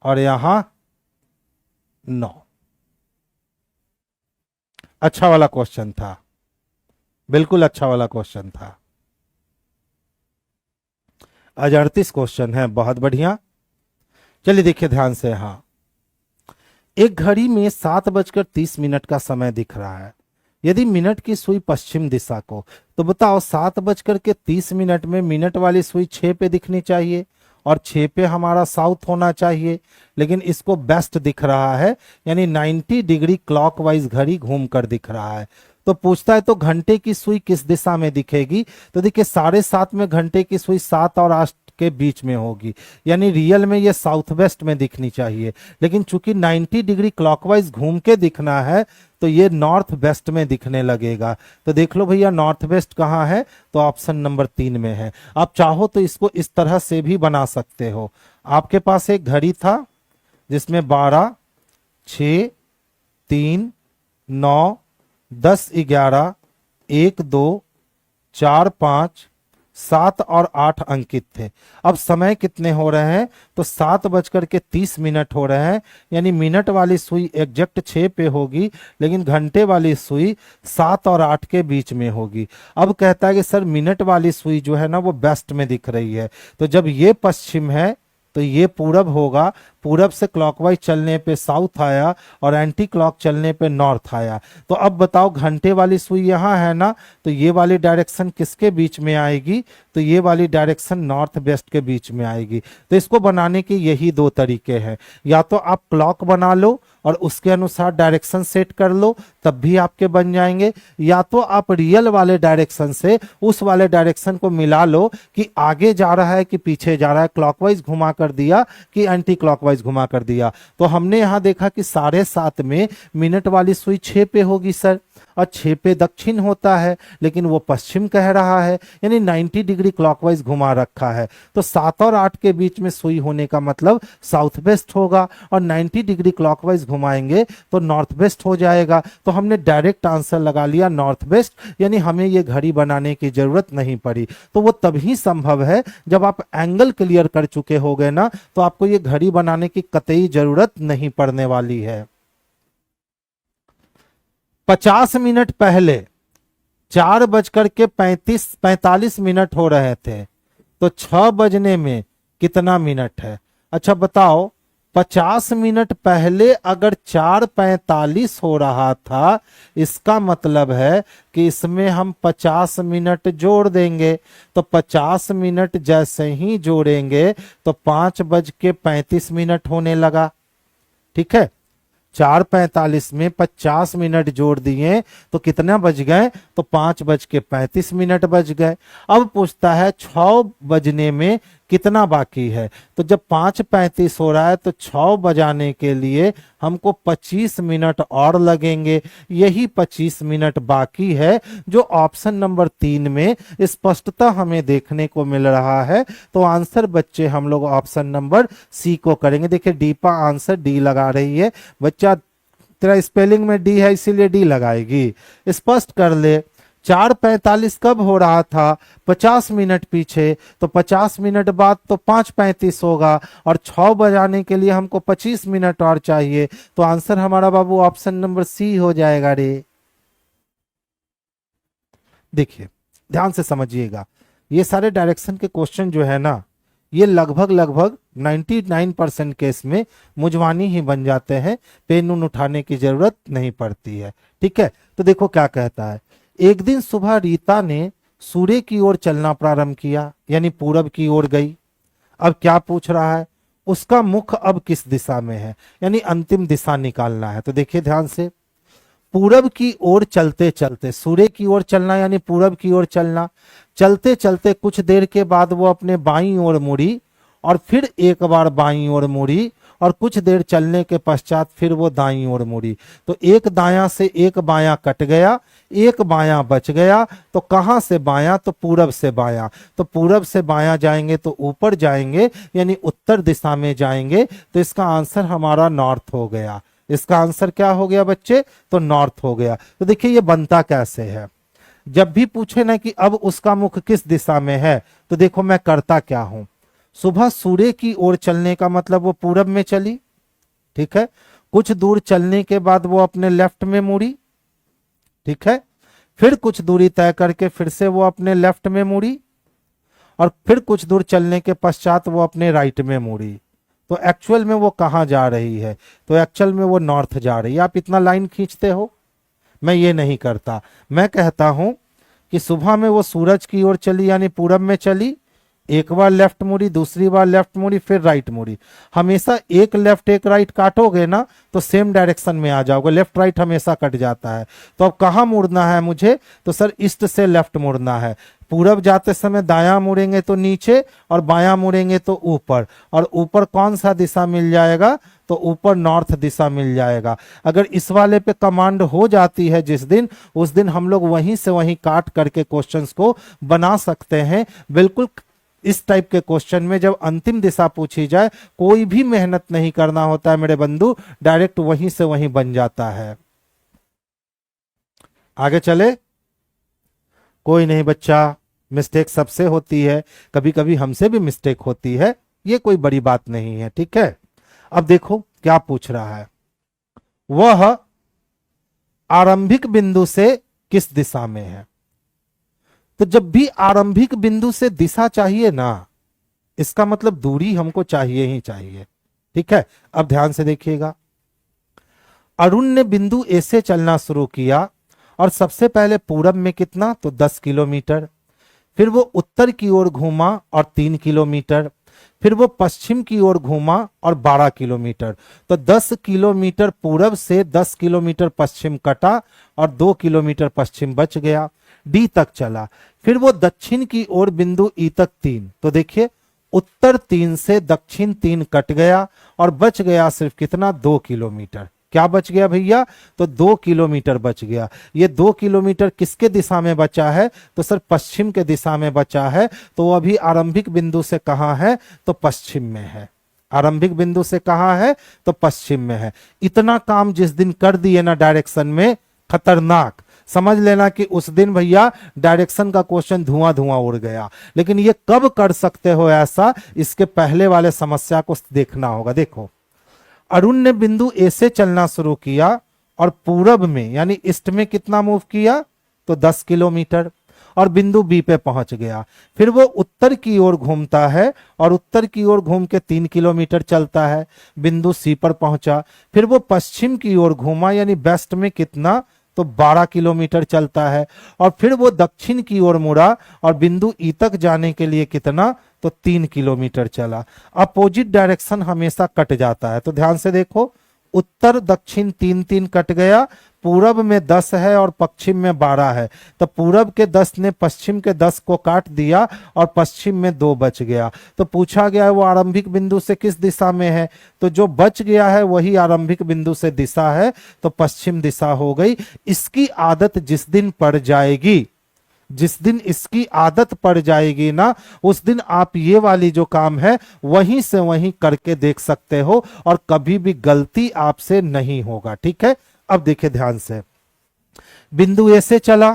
और यहाँ 9। अच्छा वाला क्वेश्चन था, बिल्कुल अच्छा वाला क्वेश्चन था। आज 38 क्वेश्चन है, बहुत बढ़िया। चलिए देखिए ध्यान से। हाँ, एक घड़ी में 7:30 का समय दिख रहा है। यदि मिनट की सुई पश्चिम दिशा को, तो बताओ 7:30 में मिनट वाली सुई 6 पे दिखनी चाहिए और 6 पे हमारा साउथ होना चाहिए, लेकिन इसको बेस्ट दिख रहा है, यानी 90 डिग्री क्लॉकवाइज घड़ी घूम कर दिख रहा है। तो पूछता है तो घंटे की सुई किस दिशा में दिखेगी? तो देखिए, 7:30 में घंटे की सुई 7 और 8 के बीच में होगी, यानी रियल में ये साउथ वेस्ट में दिखनी चाहिए। लेकिन चूंकि 90 डिग्री क्लॉकवाइज घूम के दिखना है, तो ये नॉर्थ वेस्ट में दिखने लगेगा। तो देख लो भैया, नॉर्थ वेस्ट कहाँ है? तो ऑप्शन नंबर 3 में है। आप चाहो तो इसको इस तरह से भी बना सकते हो। आपके पास एक घड़ी था जिसमें 12, 6, 3, 9, 10, 11, 1, 2, 4, 5, 7 और 8 अंकित थे। अब समय कितने हो रहे हैं, तो 7:30 हो रहे हैं, यानी मिनट वाली सुई एग्जैक्ट 6 पे होगी, लेकिन घंटे वाली सुई 7 और 8 के बीच में होगी। अब कहता है कि सर मिनट वाली सुई जो है ना वो वेस्ट में दिख रही है, तो जब ये पश्चिम है तो ये पूरब होगा, पूरब से क्लॉकवाइज चलने पे साउथ आया और एंटी क्लॉक चलने पे नॉर्थ आया। तो अब बताओ घंटे वाली सुई यहाँ है ना, तो ये वाली डायरेक्शन किसके बीच में आएगी, तो ये वाली डायरेक्शन नॉर्थ वेस्ट के बीच में आएगी। तो इसको बनाने के यही दो तरीके हैं, या तो आप क्लॉक बना लो और उसके अनुसार डायरेक्शन सेट कर लो, तब भी आपके बन जाएंगे, या तो आप रियल वाले डायरेक्शन से उस वाले डायरेक्शन को मिला लो कि आगे जा रहा है कि पीछे जा रहा है, क्लॉकवाइज घुमा कर दिया कि एंटी क्लॉकवाइज घुमा कर दिया। तो हमने यहां देखा कि 7:30 में मिनट वाली सुई 6 पे होगी सर, और 6 पे दक्षिण होता है, लेकिन वो पश्चिम कह रहा है, यानी 90 डिग्री क्लॉकवाइज घुमा रखा है। तो 7 और 8 के बीच में सुई होने का मतलब साउथ वेस्ट होगा, और 90 डिग्री क्लॉकवाइज घुमाएंगे तो नॉर्थ वेस्ट हो जाएगा। तो हमने डायरेक्ट आंसर लगा लिया नॉर्थ वेस्ट, यानी हमें ये घड़ी बनाने की जरूरत नहीं पड़ी। तो वो तभी संभव है जब आप एंगल क्लियर कर चुके हो गए ना, तो आपको ये घड़ी बनाने की कतई जरूरत नहीं पड़ने वाली है। 50 मिनट पहले 4:45 हो रहे थे, तो 6 बजने में कितना मिनट है। अच्छा बताओ, 50 मिनट पहले अगर 4:45 हो रहा था, इसका मतलब है कि इसमें हम 50 मिनट जोड़ देंगे। तो 50 मिनट जैसे ही जोड़ेंगे तो 5:35 होने लगा। ठीक है, 4:45 में 50 मिनट जोड़ दिए तो कितना बज गए, तो 5:35 बज गए। अब पूछता है 6 बजने में कितना बाकी है, तो जब 5:35 हो रहा है तो 6 बजाने के लिए हमको 25 मिनट और लगेंगे। यही 25 मिनट बाकी है जो ऑप्शन नंबर 3 में स्पष्टता हमें देखने को मिल रहा है। तो आंसर बच्चे हम लोग ऑप्शन नंबर सी को करेंगे। देखिए डी का आंसर डी लगा रही है बच्चा, तेरा स्पेलिंग में डी है इसीलिए डी लगाएगी। स्पष्ट कर ले, 4:45 कब हो रहा था, 50 मिनट पीछे, तो 50 मिनट बाद तो 5:35 होगा, और 6 बजाने के लिए हमको 25 मिनट और चाहिए। तो आंसर हमारा बाबू ऑप्शन नंबर सी हो जाएगा रे। देखिए ध्यान से समझिएगा, ये सारे डायरेक्शन के क्वेश्चन जो है ना, ये लगभग 99% केस में मुजवानी ही बन जाते हैं, पेन उन उठाने की जरूरत नहीं पड़ती है। ठीक है, तो देखो क्या कहता है। एक दिन सुबह रीता ने सूर्य की ओर चलना प्रारंभ किया, यानी पूरब की ओर गई। अब क्या पूछ रहा है, उसका मुख अब किस दिशा में है, यानी अंतिम दिशा निकालना है। तो देखिए ध्यान से, पूरब की ओर चलते चलते, सूर्य की ओर चलना यानी पूरब की ओर चलना, चलते चलते कुछ देर के बाद वो अपने बाईं ओर मुड़ी, और फिर एक बार बाईं ओर मुड़ी, और कुछ देर चलने के पश्चात फिर वो दाईं ओर मुड़ी। तो एक दायां से एक बायां कट गया, एक बायां बच गया। तो कहां से बायां, तो पूरब से बायां। तो पूरब से बायां जाएंगे तो ऊपर जाएंगे, यानी उत्तर दिशा में जाएंगे। तो इसका आंसर हमारा नॉर्थ हो गया। इसका आंसर क्या हो गया बच्चे, तो नॉर्थ हो गया। तो देखिए ये बनता कैसे है, जब भी पूछे ना कि अब उसका मुख किस दिशा में है, तो देखो मैं करता क्या हूं। सुबह सूर्य की ओर चलने का मतलब वो पूरब में चली, ठीक है। कुछ दूर चलने के बाद वो अपने लेफ्ट में मुड़ी, ठीक है। फिर कुछ दूरी तय करके फिर से वो अपने लेफ्ट में मुड़ी, और फिर कुछ दूर चलने के पश्चात वो अपने राइट में मुड़ी। तो एक्चुअल में वो कहां जा रही है, तो एक्चुअल में वो नॉर्थ जा रही है। आप इतना लाइन खींचते हो, मैं ये नहीं करता। मैं कहता हूं कि सुबह में वो सूरज की ओर चली यानी पूरब में चली, एक बार लेफ्ट मुड़ी, दूसरी बार लेफ्ट मुड़ी, फिर राइट मुड़ी। हमेशा एक लेफ्ट एक राइट काटोगे ना तो सेम डायरेक्शन में आ जाओगे, लेफ्ट राइट हमेशा कट जाता है। तो अब कहाँ मुड़ना है मुझे, तो सर ईस्ट से लेफ्ट मुड़ना है। पूरब जाते समय दायां मुड़ेंगे तो नीचे, और बायां मुड़ेंगे तो ऊपर। और ऊपर कौन सा दिशा मिल जाएगा, तो ऊपर नॉर्थ दिशा मिल जाएगा। अगर इस वाले पे कमांड हो जाती है जिस दिन, उस दिन हम लोग वहीं से वहीं काट करके क्वेश्चंस को बना सकते हैं। बिल्कुल इस टाइप के क्वेश्चन में जब अंतिम दिशा पूछी जाए, कोई भी मेहनत नहीं करना होता है मेरे बंधु, डायरेक्ट वहीं से वहीं बन जाता है। आगे चले, कोई नहीं बच्चा, मिस्टेक सबसे होती है, कभी कभी हमसे भी मिस्टेक होती है, ये कोई बड़ी बात नहीं है, ठीक है। अब देखो क्या पूछ रहा है, वह आरंभिक बिंदु से किस दिशा में है। तो जब भी आरंभिक बिंदु से दिशा चाहिए ना, इसका मतलब दूरी हमको चाहिए ही चाहिए, ठीक है। अब ध्यान से देखिएगा, अरुण ने बिंदु ए से चलना शुरू किया और सबसे पहले पूरब में कितना, तो 10 किलोमीटर, फिर वो उत्तर की ओर घूमा और 3 किलोमीटर, फिर वो पश्चिम की ओर घूमा और 12 किलोमीटर। तो 10 किलोमीटर पूरब से 10 किलोमीटर पश्चिम कटा और 2 किलोमीटर पश्चिम बच गया। डी तक चला, फिर वो दक्षिण की ओर बिंदु ई तक 3। तो देखिए उत्तर 3 से दक्षिण 3 कट गया और बच गया सिर्फ कितना, 2 किलोमीटर। क्या बच गया भैया, तो 2 किलोमीटर बच गया। ये 2 किलोमीटर किसके दिशा में बचा है, तो सर पश्चिम के दिशा में बचा है। तो वो अभी आरंभिक बिंदु से कहां है, तो पश्चिम में है। आरंभिक बिंदु से कहां है, तो पश्चिम में है। इतना काम जिस दिन कर दिए ना डायरेक्शन में, खतरनाक, समझ लेना कि उस दिन भैया डायरेक्शन का क्वेश्चन धुआं धुआं उड़ गया। लेकिन ये कब कर सकते हो ऐसा, इसके पहले वाले समस्या को देखना होगा। देखो, अरुण ने बिंदु ए से चलना शुरू किया और पूरब में यानी ईस्ट में कितना मूव किया, तो 10 किलोमीटर, और बिंदु बी पे पहुंच गया। फिर वो उत्तर की ओर घूमता है और उत्तर की ओर घूम के 3 किलोमीटर चलता है, बिंदु सी पर पहुंचा। फिर वो पश्चिम की ओर घूमा यानी वेस्ट में कितना, तो 12 किलोमीटर चलता है, और फिर वो दक्षिण की ओर मुड़ा और बिंदु ई तक जाने के लिए कितना, तो 3 किलोमीटर चला। अपोजिट डायरेक्शन हमेशा कट जाता है, तो ध्यान से देखो, उत्तर दक्षिण 3-3 कट गया, पूरब में 10 है और पश्चिम में 12 है। तो पूरब के 10 ने पश्चिम के 10 को काट दिया और पश्चिम में 2 बच गया। तो पूछा गया है वो आरंभिक बिंदु से किस दिशा में है, तो जो बच गया है वही आरंभिक बिंदु से दिशा है, तो पश्चिम दिशा हो गई। इसकी आदत जिस दिन पड़ जाएगी, जिस दिन इसकी आदत पड़ जाएगी ना, उस दिन आप ये वाली जो काम है वहीं से वहीं करके देख सकते हो और कभी भी गलती आपसे नहीं होगा, ठीक है। अब देखिए ध्यान से, बिंदु ए से चला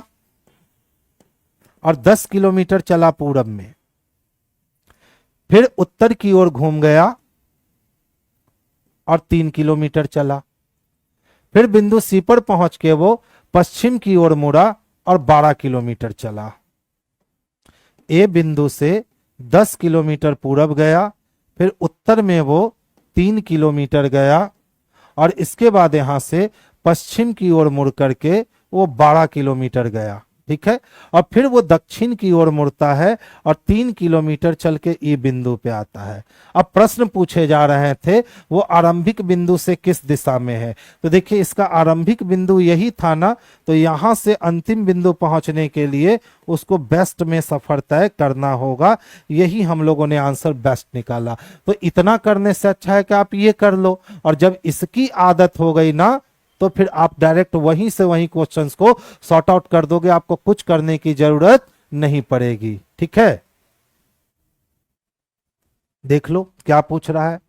और 10 किलोमीटर चला पूरब में, फिर उत्तर की ओर घूम गया और 3 किलोमीटर चला, फिर बिंदु सी पर पहुंच के वो पश्चिम की ओर मुड़ा और 12 किलोमीटर चला। ए बिंदु से 10 किलोमीटर पूरब गया, फिर उत्तर में वो 3 किलोमीटर गया और इसके बाद यहां से पश्चिम की ओर मुड़ करके वो 12 किलोमीटर गया, ठीक है। और फिर वो दक्षिण की ओर मुड़ता है और 3 किलोमीटर चल के ई बिंदु पे आता है। अब प्रश्न पूछे जा रहे थे वो आरंभिक बिंदु से किस दिशा में है, तो देखिए इसका आरंभिक बिंदु यही था ना, तो यहां से अंतिम बिंदु पहुंचने के लिए उसको बेस्ट में सफर तय करना होगा। यही हम लोगों ने आंसर बेस्ट निकाला। तो इतना करने से अच्छा है कि आप ये कर लो, और जब इसकी आदत हो गई ना, तो फिर आप डायरेक्ट वहीं से वहीं क्वेश्चंस को सॉर्ट आउट कर दोगे, आपको कुछ करने की जरूरत नहीं पड़ेगी, ठीक है। देख लो क्या पूछ रहा है,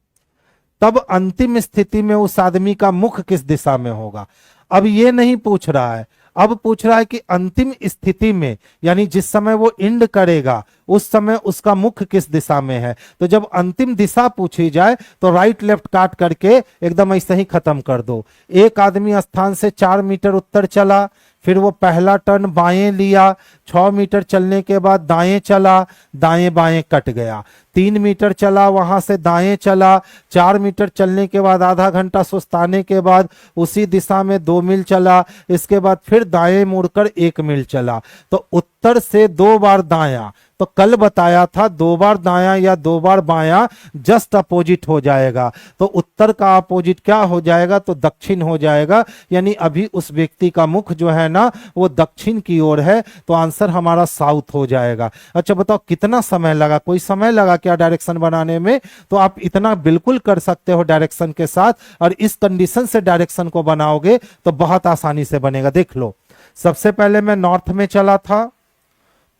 तब अंतिम स्थिति में उस आदमी का मुख किस दिशा में होगा। अब ये नहीं पूछ रहा है, अब पूछ रहा है कि अंतिम स्थिति में यानी जिस समय वो इंड करेगा उस समय उसका मुख किस दिशा में है। तो जब अंतिम दिशा पूछी जाए तो राइट लेफ्ट काट करके एकदम ऐसे ही खत्म कर दो। एक आदमी स्थान से 4 मीटर उत्तर चला, फिर वो पहला टर्न बाएं लिया, 6 मीटर चलने के बाद दाएं चला, दाएं बाएं कट गया। 3 मीटर चला, वहां से दाएं चला, 4 मीटर चलने के बाद आधा घंटा सुस्ताने के बाद उसी दिशा में 2 मील चला, इसके बाद फिर दाएं मुड़कर 1 मील चला। तो उत्तर से 2 बार दायां, तो कल बताया था 2 बार दायां या 2 बार बायां जस्ट अपोजिट हो जाएगा। तो उत्तर का अपोजिट क्या हो जाएगा, तो दक्षिण हो जाएगा। यानी अभी उस व्यक्ति का मुख जो है ना वो दक्षिण की ओर है, तो आंसर हमारा साउथ हो जाएगा। अच्छा बताओ कितना समय लगा, कोई समय लगा क्या डायरेक्शन बनाने में? तो आप इतना बिल्कुल कर सकते हो डायरेक्शन के साथ, और इस कंडीशन से डायरेक्शन को बनाओगे तो बहुत आसानी से बनेगा। देख लो, सबसे पहले मैं नॉर्थ में चला था,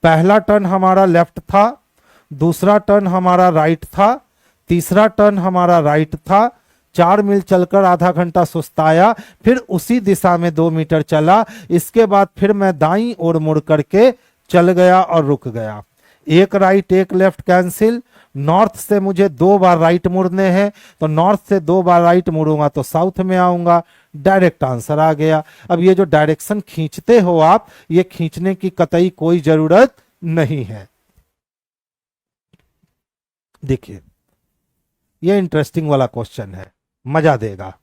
पहला टर्न हमारा लेफ्ट था, दूसरा टर्न हमारा राइट था, तीसरा टर्न हमारा राइट था, 4 मील चलकर आधा घंटा सुस्ताया, फिर उसी दिशा में 2 मीटर चला, इसके बाद फिर मैं दाईं ओर मुड़ करके चल गया और रुक गया। एक राइट एक लेफ्ट कैंसिल। नॉर्थ से मुझे 2 बार राइट मुड़ने हैं, तो नॉर्थ से 2 बार राइट मुड़ूंगा तो साउथ में आऊंगा। डायरेक्ट आंसर आ गया। अब ये जो डायरेक्शन खींचते हो आप, ये खींचने की कतई कोई जरूरत नहीं है। देखिए ये इंटरेस्टिंग वाला क्वेश्चन है, मजा देगा।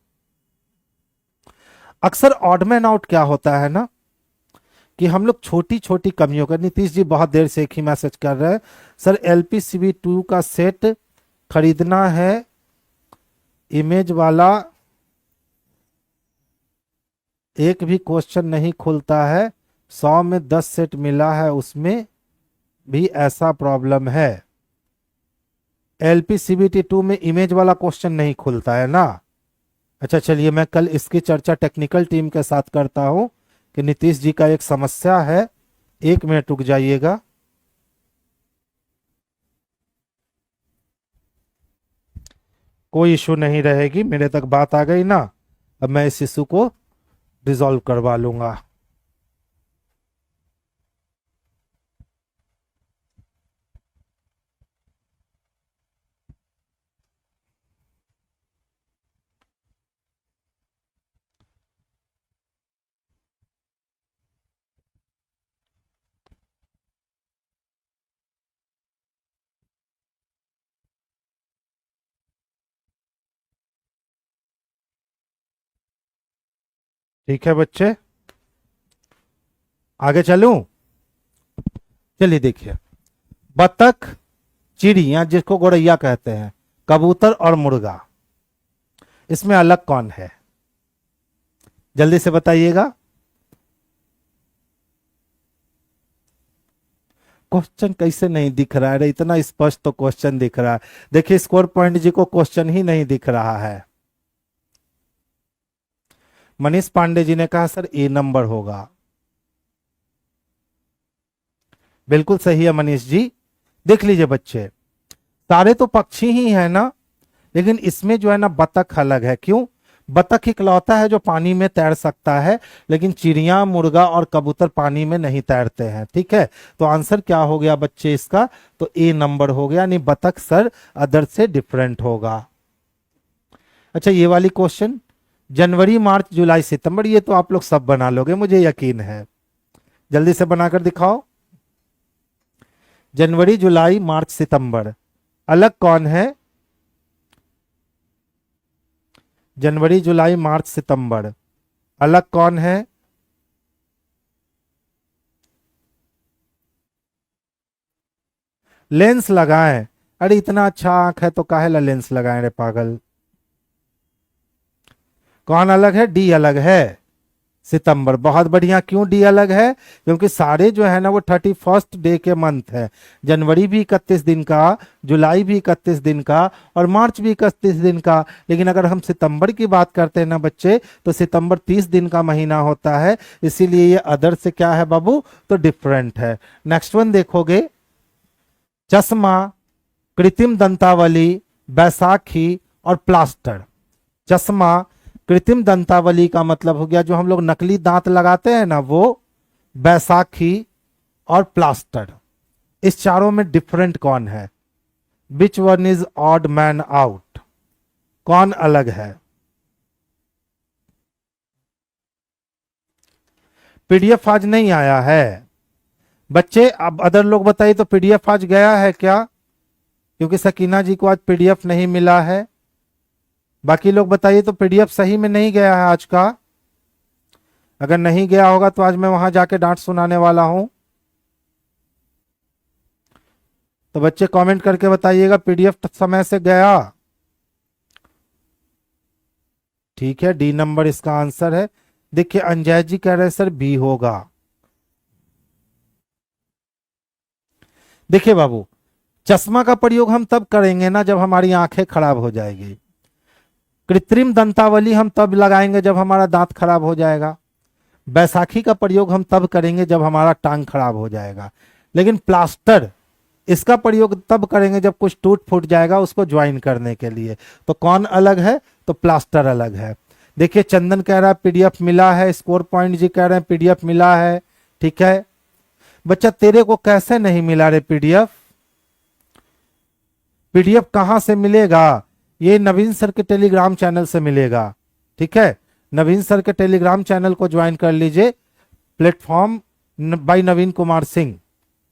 अक्सर ऑड मैन आउट क्या होता है ना, कि हम लोग छोटी छोटी कमियों का, नीतीश जी बहुत देर से एक ही मैसेज कर रहे हैं, सर LPCB2 का सेट खरीदना है, इमेज वाला एक भी क्वेश्चन नहीं खुलता है, 100 में 10 सेट मिला है, उसमें भी ऐसा प्रॉब्लम है। LPCBT2 में इमेज वाला क्वेश्चन नहीं खुलता है ना। अच्छा चलिए, मैं कल इसकी चर्चा टेक्निकल टीम के साथ करता हूं कि नीतीश जी का एक समस्या है। 1 मिनट रुक जाइएगा। कोई इशू नहीं रहेगी, मेरे तक बात आ गई ना, अब मैं इस इशू को रिजॉल्व करवा लूंगा। ठीक है बच्चे, आगे चलूं? चलिए देखिए, बतख, चिड़िया जिसको गौरैया कहते हैं, कबूतर और मुर्गा, इसमें अलग कौन है? जल्दी से बताइएगा। क्वेश्चन कैसे नहीं दिख रहा है? इतना स्पष्ट तो क्वेश्चन दिख रहा है। देखिए स्कोर पॉइंट जी को क्वेश्चन ही नहीं दिख रहा है। मनीष पांडे जी ने कहा सर A नंबर होगा। बिल्कुल सही है मनीष जी। देख लीजिए बच्चे, सारे तो पक्षी ही है ना, लेकिन इसमें जो है ना बतख अलग है। क्यों? बतख इकलौता है जो पानी में तैर सकता है, लेकिन चिड़िया, मुर्गा और कबूतर पानी में नहीं तैरते हैं। ठीक है, तो आंसर क्या हो गया बच्चे इसका? तो A नंबर हो गया, यानी बतख सर अदर से डिफरेंट होगा। अच्छा ये वाली क्वेश्चन, जनवरी मार्च जुलाई सितंबर, ये तो आप लोग सब बना लोगे, मुझे यकीन है। जल्दी से बनाकर दिखाओ। जनवरी जुलाई मार्च सितंबर, अलग कौन है? जनवरी जुलाई मार्च सितंबर, अलग कौन है? लेंस लगाएं। अरे इतना अच्छा आंख है तो काहे ला लेंस लगाएं रे पागल। कौन अलग है? डी अलग है, सितंबर। बहुत बढ़िया। क्यों डी अलग है? क्योंकि सारे जो है ना वो 31st डे के मंथ है। जनवरी भी 31 दिन का, जुलाई भी 31 दिन का और मार्च भी 31 दिन का। लेकिन अगर हम सितंबर की बात करते हैं ना बच्चे, तो सितंबर 30 दिन का महीना होता है, इसीलिए ये अदर से क्या है बाबू? तो डिफरेंट है। नेक्स्ट वन देखोगे, चश्मा, कृत्रिम दंतावली, बैसाखी और प्लास्टर। चश्मा, कृत्रिम दंतावली का मतलब हो गया जो हम लोग नकली दांत लगाते हैं ना वो, बैसाखी और प्लास्टर। इस चारों में डिफरेंट कौन है? Which one is odd man out? कौन अलग है? PDF आज नहीं आया है बच्चे। अब अदर लोग बताइए, तो PDF आज गया है क्या? क्योंकि सकीना जी को आज PDF नहीं मिला है। बाकी लोग बताइए, तो PDF सही में नहीं गया है आज का? अगर नहीं गया होगा तो आज मैं वहां जाके डांट सुनाने वाला हूं। तो बच्चे कमेंट करके बताइएगा PDF समय से गया। ठीक है, डी नंबर इसका आंसर है। देखिए अंजय जी कह रहे हैं सर बी होगा। देखिए बाबू, चश्मा का प्रयोग हम तब करेंगे ना जब हमारी आंखें खराब हो जाएगी। कृत्रिम दंतावली हम तब लगाएंगे जब हमारा दांत खराब हो जाएगा। बैसाखी का प्रयोग हम तब करेंगे जब हमारा टांग खराब हो जाएगा। लेकिन प्लास्टर, इसका प्रयोग तब करेंगे जब कुछ टूट फूट जाएगा उसको ज्वाइन करने के लिए। तो कौन अलग है? तो प्लास्टर अलग है। देखिए चंदन कह रहा है PDF मिला है, स्कोर पॉइंट जी कह रहे हैं PDF मिला है। ठीक है, बच्चा तेरे को कैसे नहीं मिला रे पीडीएफ? पीडीएफ कहां से मिलेगा? ये नवीन सर के टेलीग्राम चैनल से मिलेगा। ठीक है, नवीन सर के टेलीग्राम चैनल को ज्वाइन कर लीजिए, प्लेटफॉर्म बाय नवीन कुमार सिंह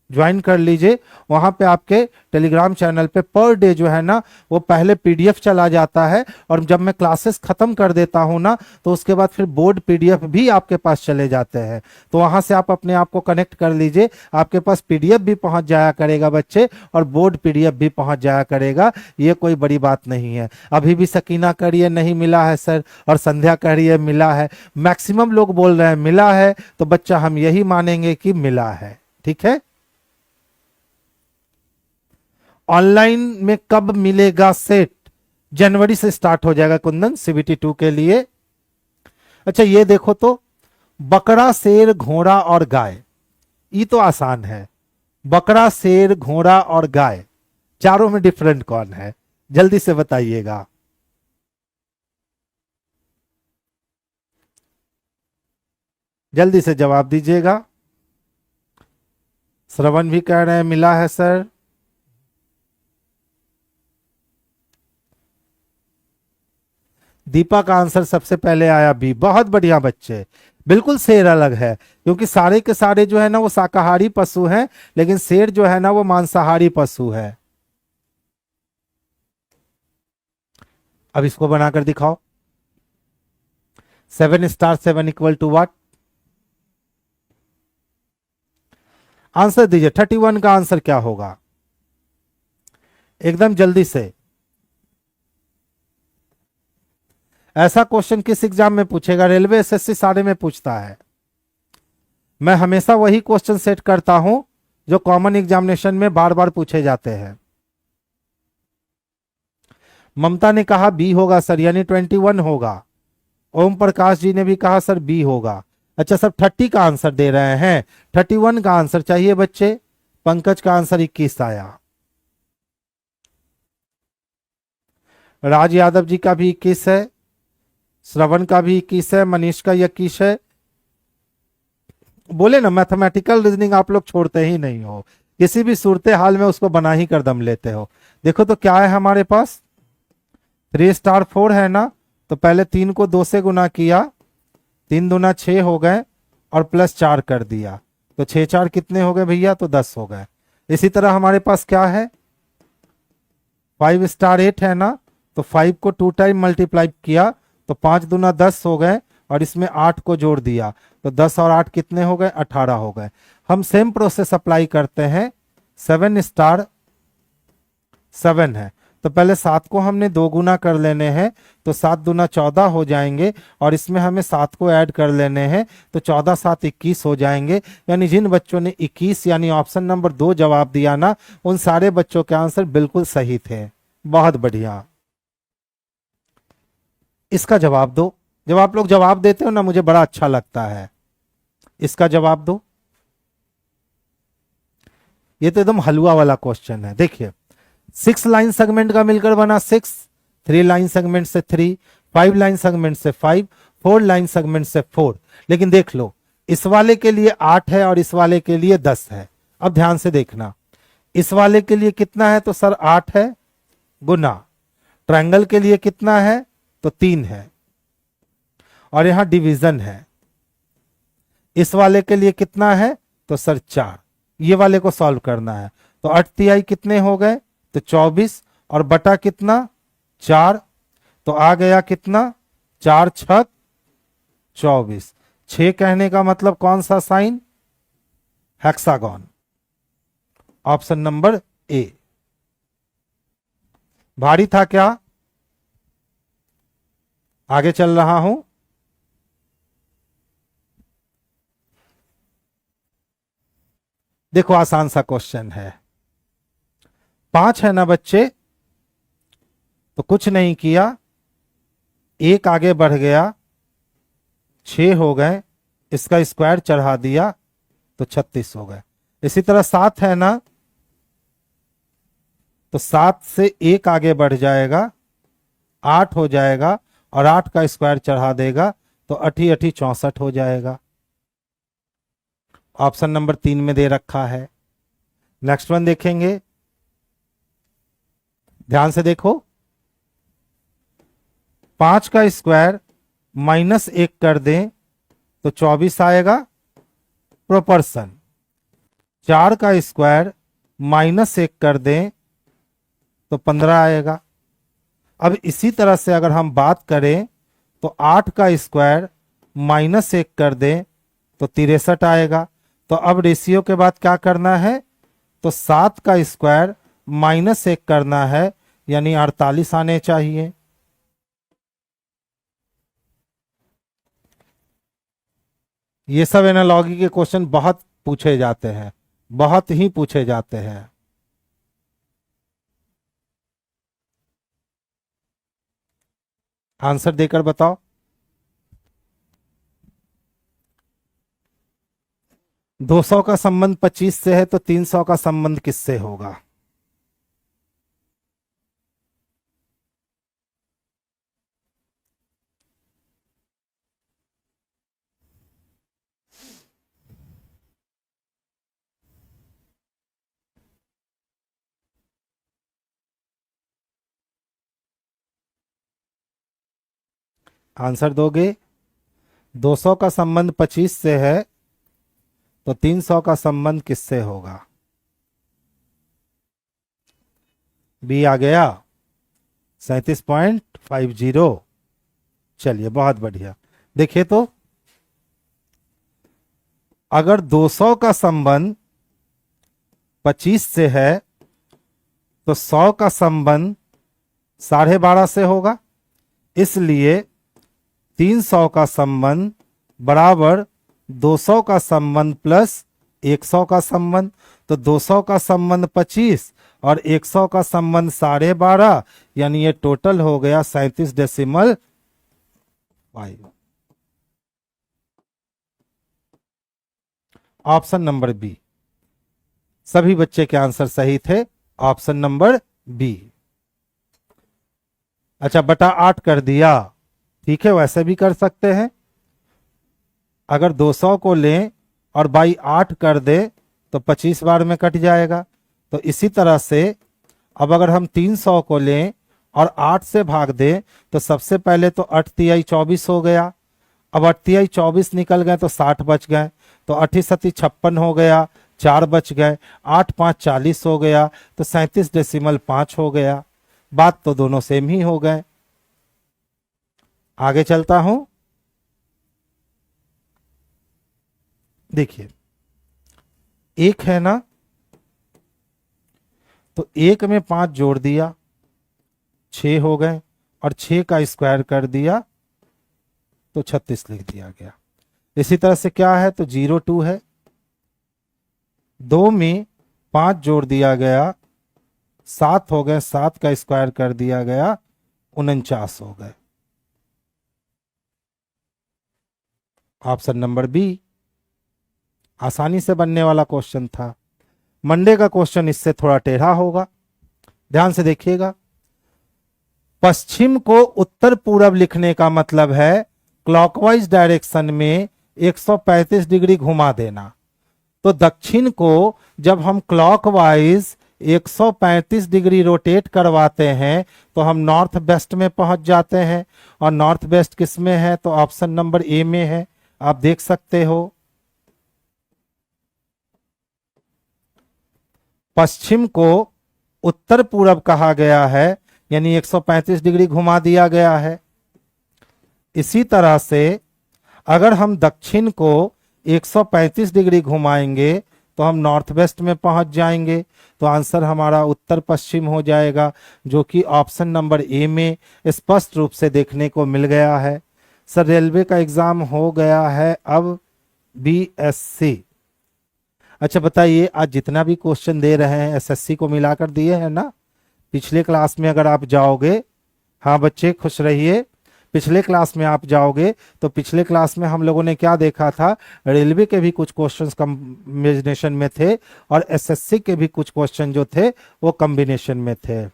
ज्वाइन कर लीजिए। वहां पे आपके टेलीग्राम चैनल पे पर डे जो है ना वो पहले पीडीएफ चला जाता है, और जब मैं क्लासेस खत्म कर देता हूं ना तो उसके बाद फिर बोर्ड पीडीएफ भी आपके पास चले जाते हैं। तो वहां से आप अपने आप को कनेक्ट कर लीजिए, आपके पास पीडीएफ भी पहुंच जाया करेगा बच्चे, और बोर्ड पीडीएफ भी पहुंच जाया करेगा। ये कोई बड़ी बात नहीं है। अभी भी सकीना कह रही है नहीं मिला है सर, और संध्या कह रही है मिला है। मैक्सिमम लोग बोल रहे हैं मिला है, तो बच्चा हम यही मानेंगे कि मिला है। ठीक है, ऑनलाइन में कब मिलेगा सेट? जनवरी से स्टार्ट हो जाएगा कुंदन, सीबीटी 2 के लिए। अच्छा ये देखो तो, बकरा शेर घोड़ा और गाय, ये तो आसान है। बकरा शेर घोड़ा और गाय, चारों में डिफरेंट कौन है? जल्दी से बताइएगा। जल्दी से जवाब दीजिएगा। श्रवण भी कह रहे हैं मिला है सर। दीपा का आंसर सबसे पहले आया बी। बहुत बढ़िया बच्चे, बिल्कुल शेर अलग है, क्योंकि सारे के सारे जो है ना वो शाकाहारी पशु हैं, लेकिन शेर जो है ना वो मांसाहारी पशु है। अब इसको बनाकर दिखाओ। 7 star 7 equal to what? Answer दीजिए। 31 का आंसर क्या होगा? एकदम जल्दी से। ऐसा क्वेश्चन किस एग्जाम में पूछेगा? रेलवे, एसएससी, सारे में पूछता है। मैं हमेशा वही क्वेश्चन सेट करता हूं जो कॉमन एग्जामिनेशन में बार बार पूछे जाते हैं। ममता ने कहा बी होगा सर, यानी 21 होगा। ओम प्रकाश जी ने भी कहा सर बी होगा। अच्छा सब 30 का आंसर दे रहे हैं, 31 का आंसर चाहिए बच्चे। पंकज का आंसर 21 आया। राज यादव जी का भी 21 है, श्रवण का भी 21 है, मनीष का 21 है। बोले ना मैथमेटिकल रीजनिंग आप लोग छोड़ते ही नहीं हो, किसी भी सूरत हाल में उसको बना ही कर दम लेते हो। देखो तो क्या है हमारे पास, 3 स्टार 4 है ना, तो पहले 3 को 2 से गुना किया, 3 दूना 6 हो गए, और प्लस 4 कर दिया, तो 6 4 कितने हो गए भैया? तो 10 हो गए। इसी तरह हमारे पास क्या है, 5 स्टार 8 है ना, तो 5 को 2 टाइम मल्टीप्लाई किया, तो 5 दूना 10 हो गए, और इसमें 8 को जोड़ दिया, तो 10 और 8 कितने हो गए? 18 हो गए। हम सेम प्रोसेस अप्लाई करते हैं। 7 स्टार 7 है, तो पहले 7 को हमने 2 गुना कर लेने हैं, तो 7 दूना 14 हो जाएंगे, और इसमें हमें 7 को ऐड कर लेने हैं, तो 14 7 21 हो जाएंगे। यानी जिन बच्चों ने 21 यानी ऑप्शन नंबर 2 जवाब दिया ना, उन सारे बच्चों के आंसर बिल्कुल सही थे। बहुत बढ़िया। इसका जवाब दो। जब आप लोग जवाब देते हो ना मुझे बड़ा अच्छा लगता है। इसका जवाब दो। ये तो एकदम हलवा वाला क्वेश्चन है। देखिए 6 लाइन सेगमेंट का मिलकर बना 6, 3 लाइन सेगमेंट से 3, 5 लाइन सेगमेंट से 5, 4 लाइन सेगमेंट से 4। लेकिन देख लो इस वाले के लिए 8 है और इस वाले के लिए 10 है। अब ध्यान से देखना, इस वाले के लिए कितना है? तो सर 8 है, गुना ट्रायंगल के लिए कितना है? तो 3 है, और यहां डिवीजन है। इस वाले के लिए कितना है? तो सर 4। ये वाले को सॉल्व करना है, तो 8 तिहाई कितने हो गए? तो 24, और बटा कितना? 4, तो आ गया कितना? 4 6 24। 6 कहने का मतलब कौन सा sign? Hexagon. Option number A. भारी था क्या? आगे चल रहा हूं। देखो आसान सा क्वेश्चन है। 5 है ना बच्चे, तो कुछ नहीं किया, 1 आगे बढ़ गया, 6 हो गए, इसका स्क्वायर चढ़ा दिया, तो 36 हो गए। इसी तरह 7 है ना, तो 7 से 1 आगे बढ़ जाएगा, 8 हो जाएगा, और 8 का स्क्वायर चढ़ा देगा, तो 8 8 64 हो जाएगा। ऑप्शन नंबर 3 में दे रखा है। नेक्स्ट वन देखेंगे, ध्यान से देखो। 5 का स्क्वायर -1 कर दें तो 24 आएगा प्रोपोर्शन। 4 का स्क्वायर -1 कर दें तो 15 आएगा। अब इसी तरह से अगर हम बात करें तो 8 का स्क्वायर -1 कर दें तो 63 आएगा। तो अब रेशियो के बाद क्या करना है, तो 7 का स्क्वायर -1 करना है, यानी 48 आने चाहिए। ये सब एनालॉजी के क्वेश्चन बहुत पूछे जाते हैं, बहुत ही पूछे जाते हैं। आंसर देकर बताओ। 200 का संबंध 25 से है तो 300 का संबंध किससे होगा? आंसर दोगे। 200 का संबंध 25 से है तो 300 का संबंध किससे होगा? बी आ गया 37.50। चलिए बहुत बढ़िया। देखिए तो अगर 200 का संबंध 25 से है तो 100 का संबंध 12.5 से होगा, इसलिए 300 का संबंध बराबर 200 का संबंध प्लस 100 का संबंध। तो 200 का संबंध 25 और 100 का संबंध 12.5, यानी ये टोटल हो गया 37.5। Option number B. सभी बच्चे के आंसर सही थे, ऑप्शन नंबर बी। अच्छा, बटा 8 कर दिया, ठीक है, वैसे भी कर सकते हैं। अगर 200 को लें और बाई 8 कर दे तो 25 बार में कट जाएगा। तो इसी तरह से अब अगर हम 300 को लें और 8 से भाग दें तो सबसे पहले तो 8 तिहाई 24 हो गया। अब 8 तिहाई 24 निकल गए तो 60 बच गए, तो 8 सती 56 हो गया, 4 बच गए, 8 5 40 हो गया, तो 37.5 हो गया। बात तो दोनों सेम ही हो गए। आगे चलता हूं। देखिए, एक है ना, तो एक में 5 जोड़ दिया, 6 हो गए, और 6 का स्क्वायर कर दिया तो 36 लिख दिया गया। इसी तरह से क्या है, तो 02 है, 2 में 5 जोड़ दिया गया, 7 हो गए, 7 का स्क्वायर कर दिया गया, 49 हो गए। ऑप्शन नंबर बी आसानी से बनने वाला क्वेश्चन था। मंडे का क्वेश्चन इससे थोड़ा टेढ़ा होगा, ध्यान से देखिएगा। पश्चिम को उत्तर पूरब लिखने का मतलब है क्लॉकवाइज डायरेक्शन में 135 डिग्री घुमा देना। तो दक्षिण को जब हम क्लॉकवाइज 135 डिग्री रोटेट करवाते हैं तो हम नॉर्थ वेस्ट में पहुंच जाते हैं, और नॉर्थ वेस्ट किस में है, तो ऑप्शन नंबर ए में है, आप देख सकते हो। पश्चिम को उत्तर पूरब कहा गया है, यानी 135 डिग्री घुमा दिया गया है। इसी तरह से अगर हम दक्षिण को 135 डिग्री घुमाएंगे तो हम नॉर्थ वेस्ट में पहुंच जाएंगे। तो आंसर हमारा उत्तर पश्चिम हो जाएगा, जो कि ऑप्शन नंबर ए में स्पष्ट रूप से देखने को मिल गया है। सर, रेलवे का एग्जाम हो गया है अब बीएससी। अच्छा बताइए, आज जितना भी क्वेश्चन दे रहे हैं एसएससी को मिलाकर दिए हैं ना? पिछले क्लास में अगर आप जाओगे, हाँ बच्चे खुश रहिए, पिछले क्लास में आप जाओगे तो पिछले क्लास में हम लोगों ने क्या देखा था, रेलवे के भी कुछ क्वेश्चंस कॉम्बिनेशन में थे और एसएससी के भी कुछ क्वेश्चन जो थे वो कॉम्बिनेशन में थे।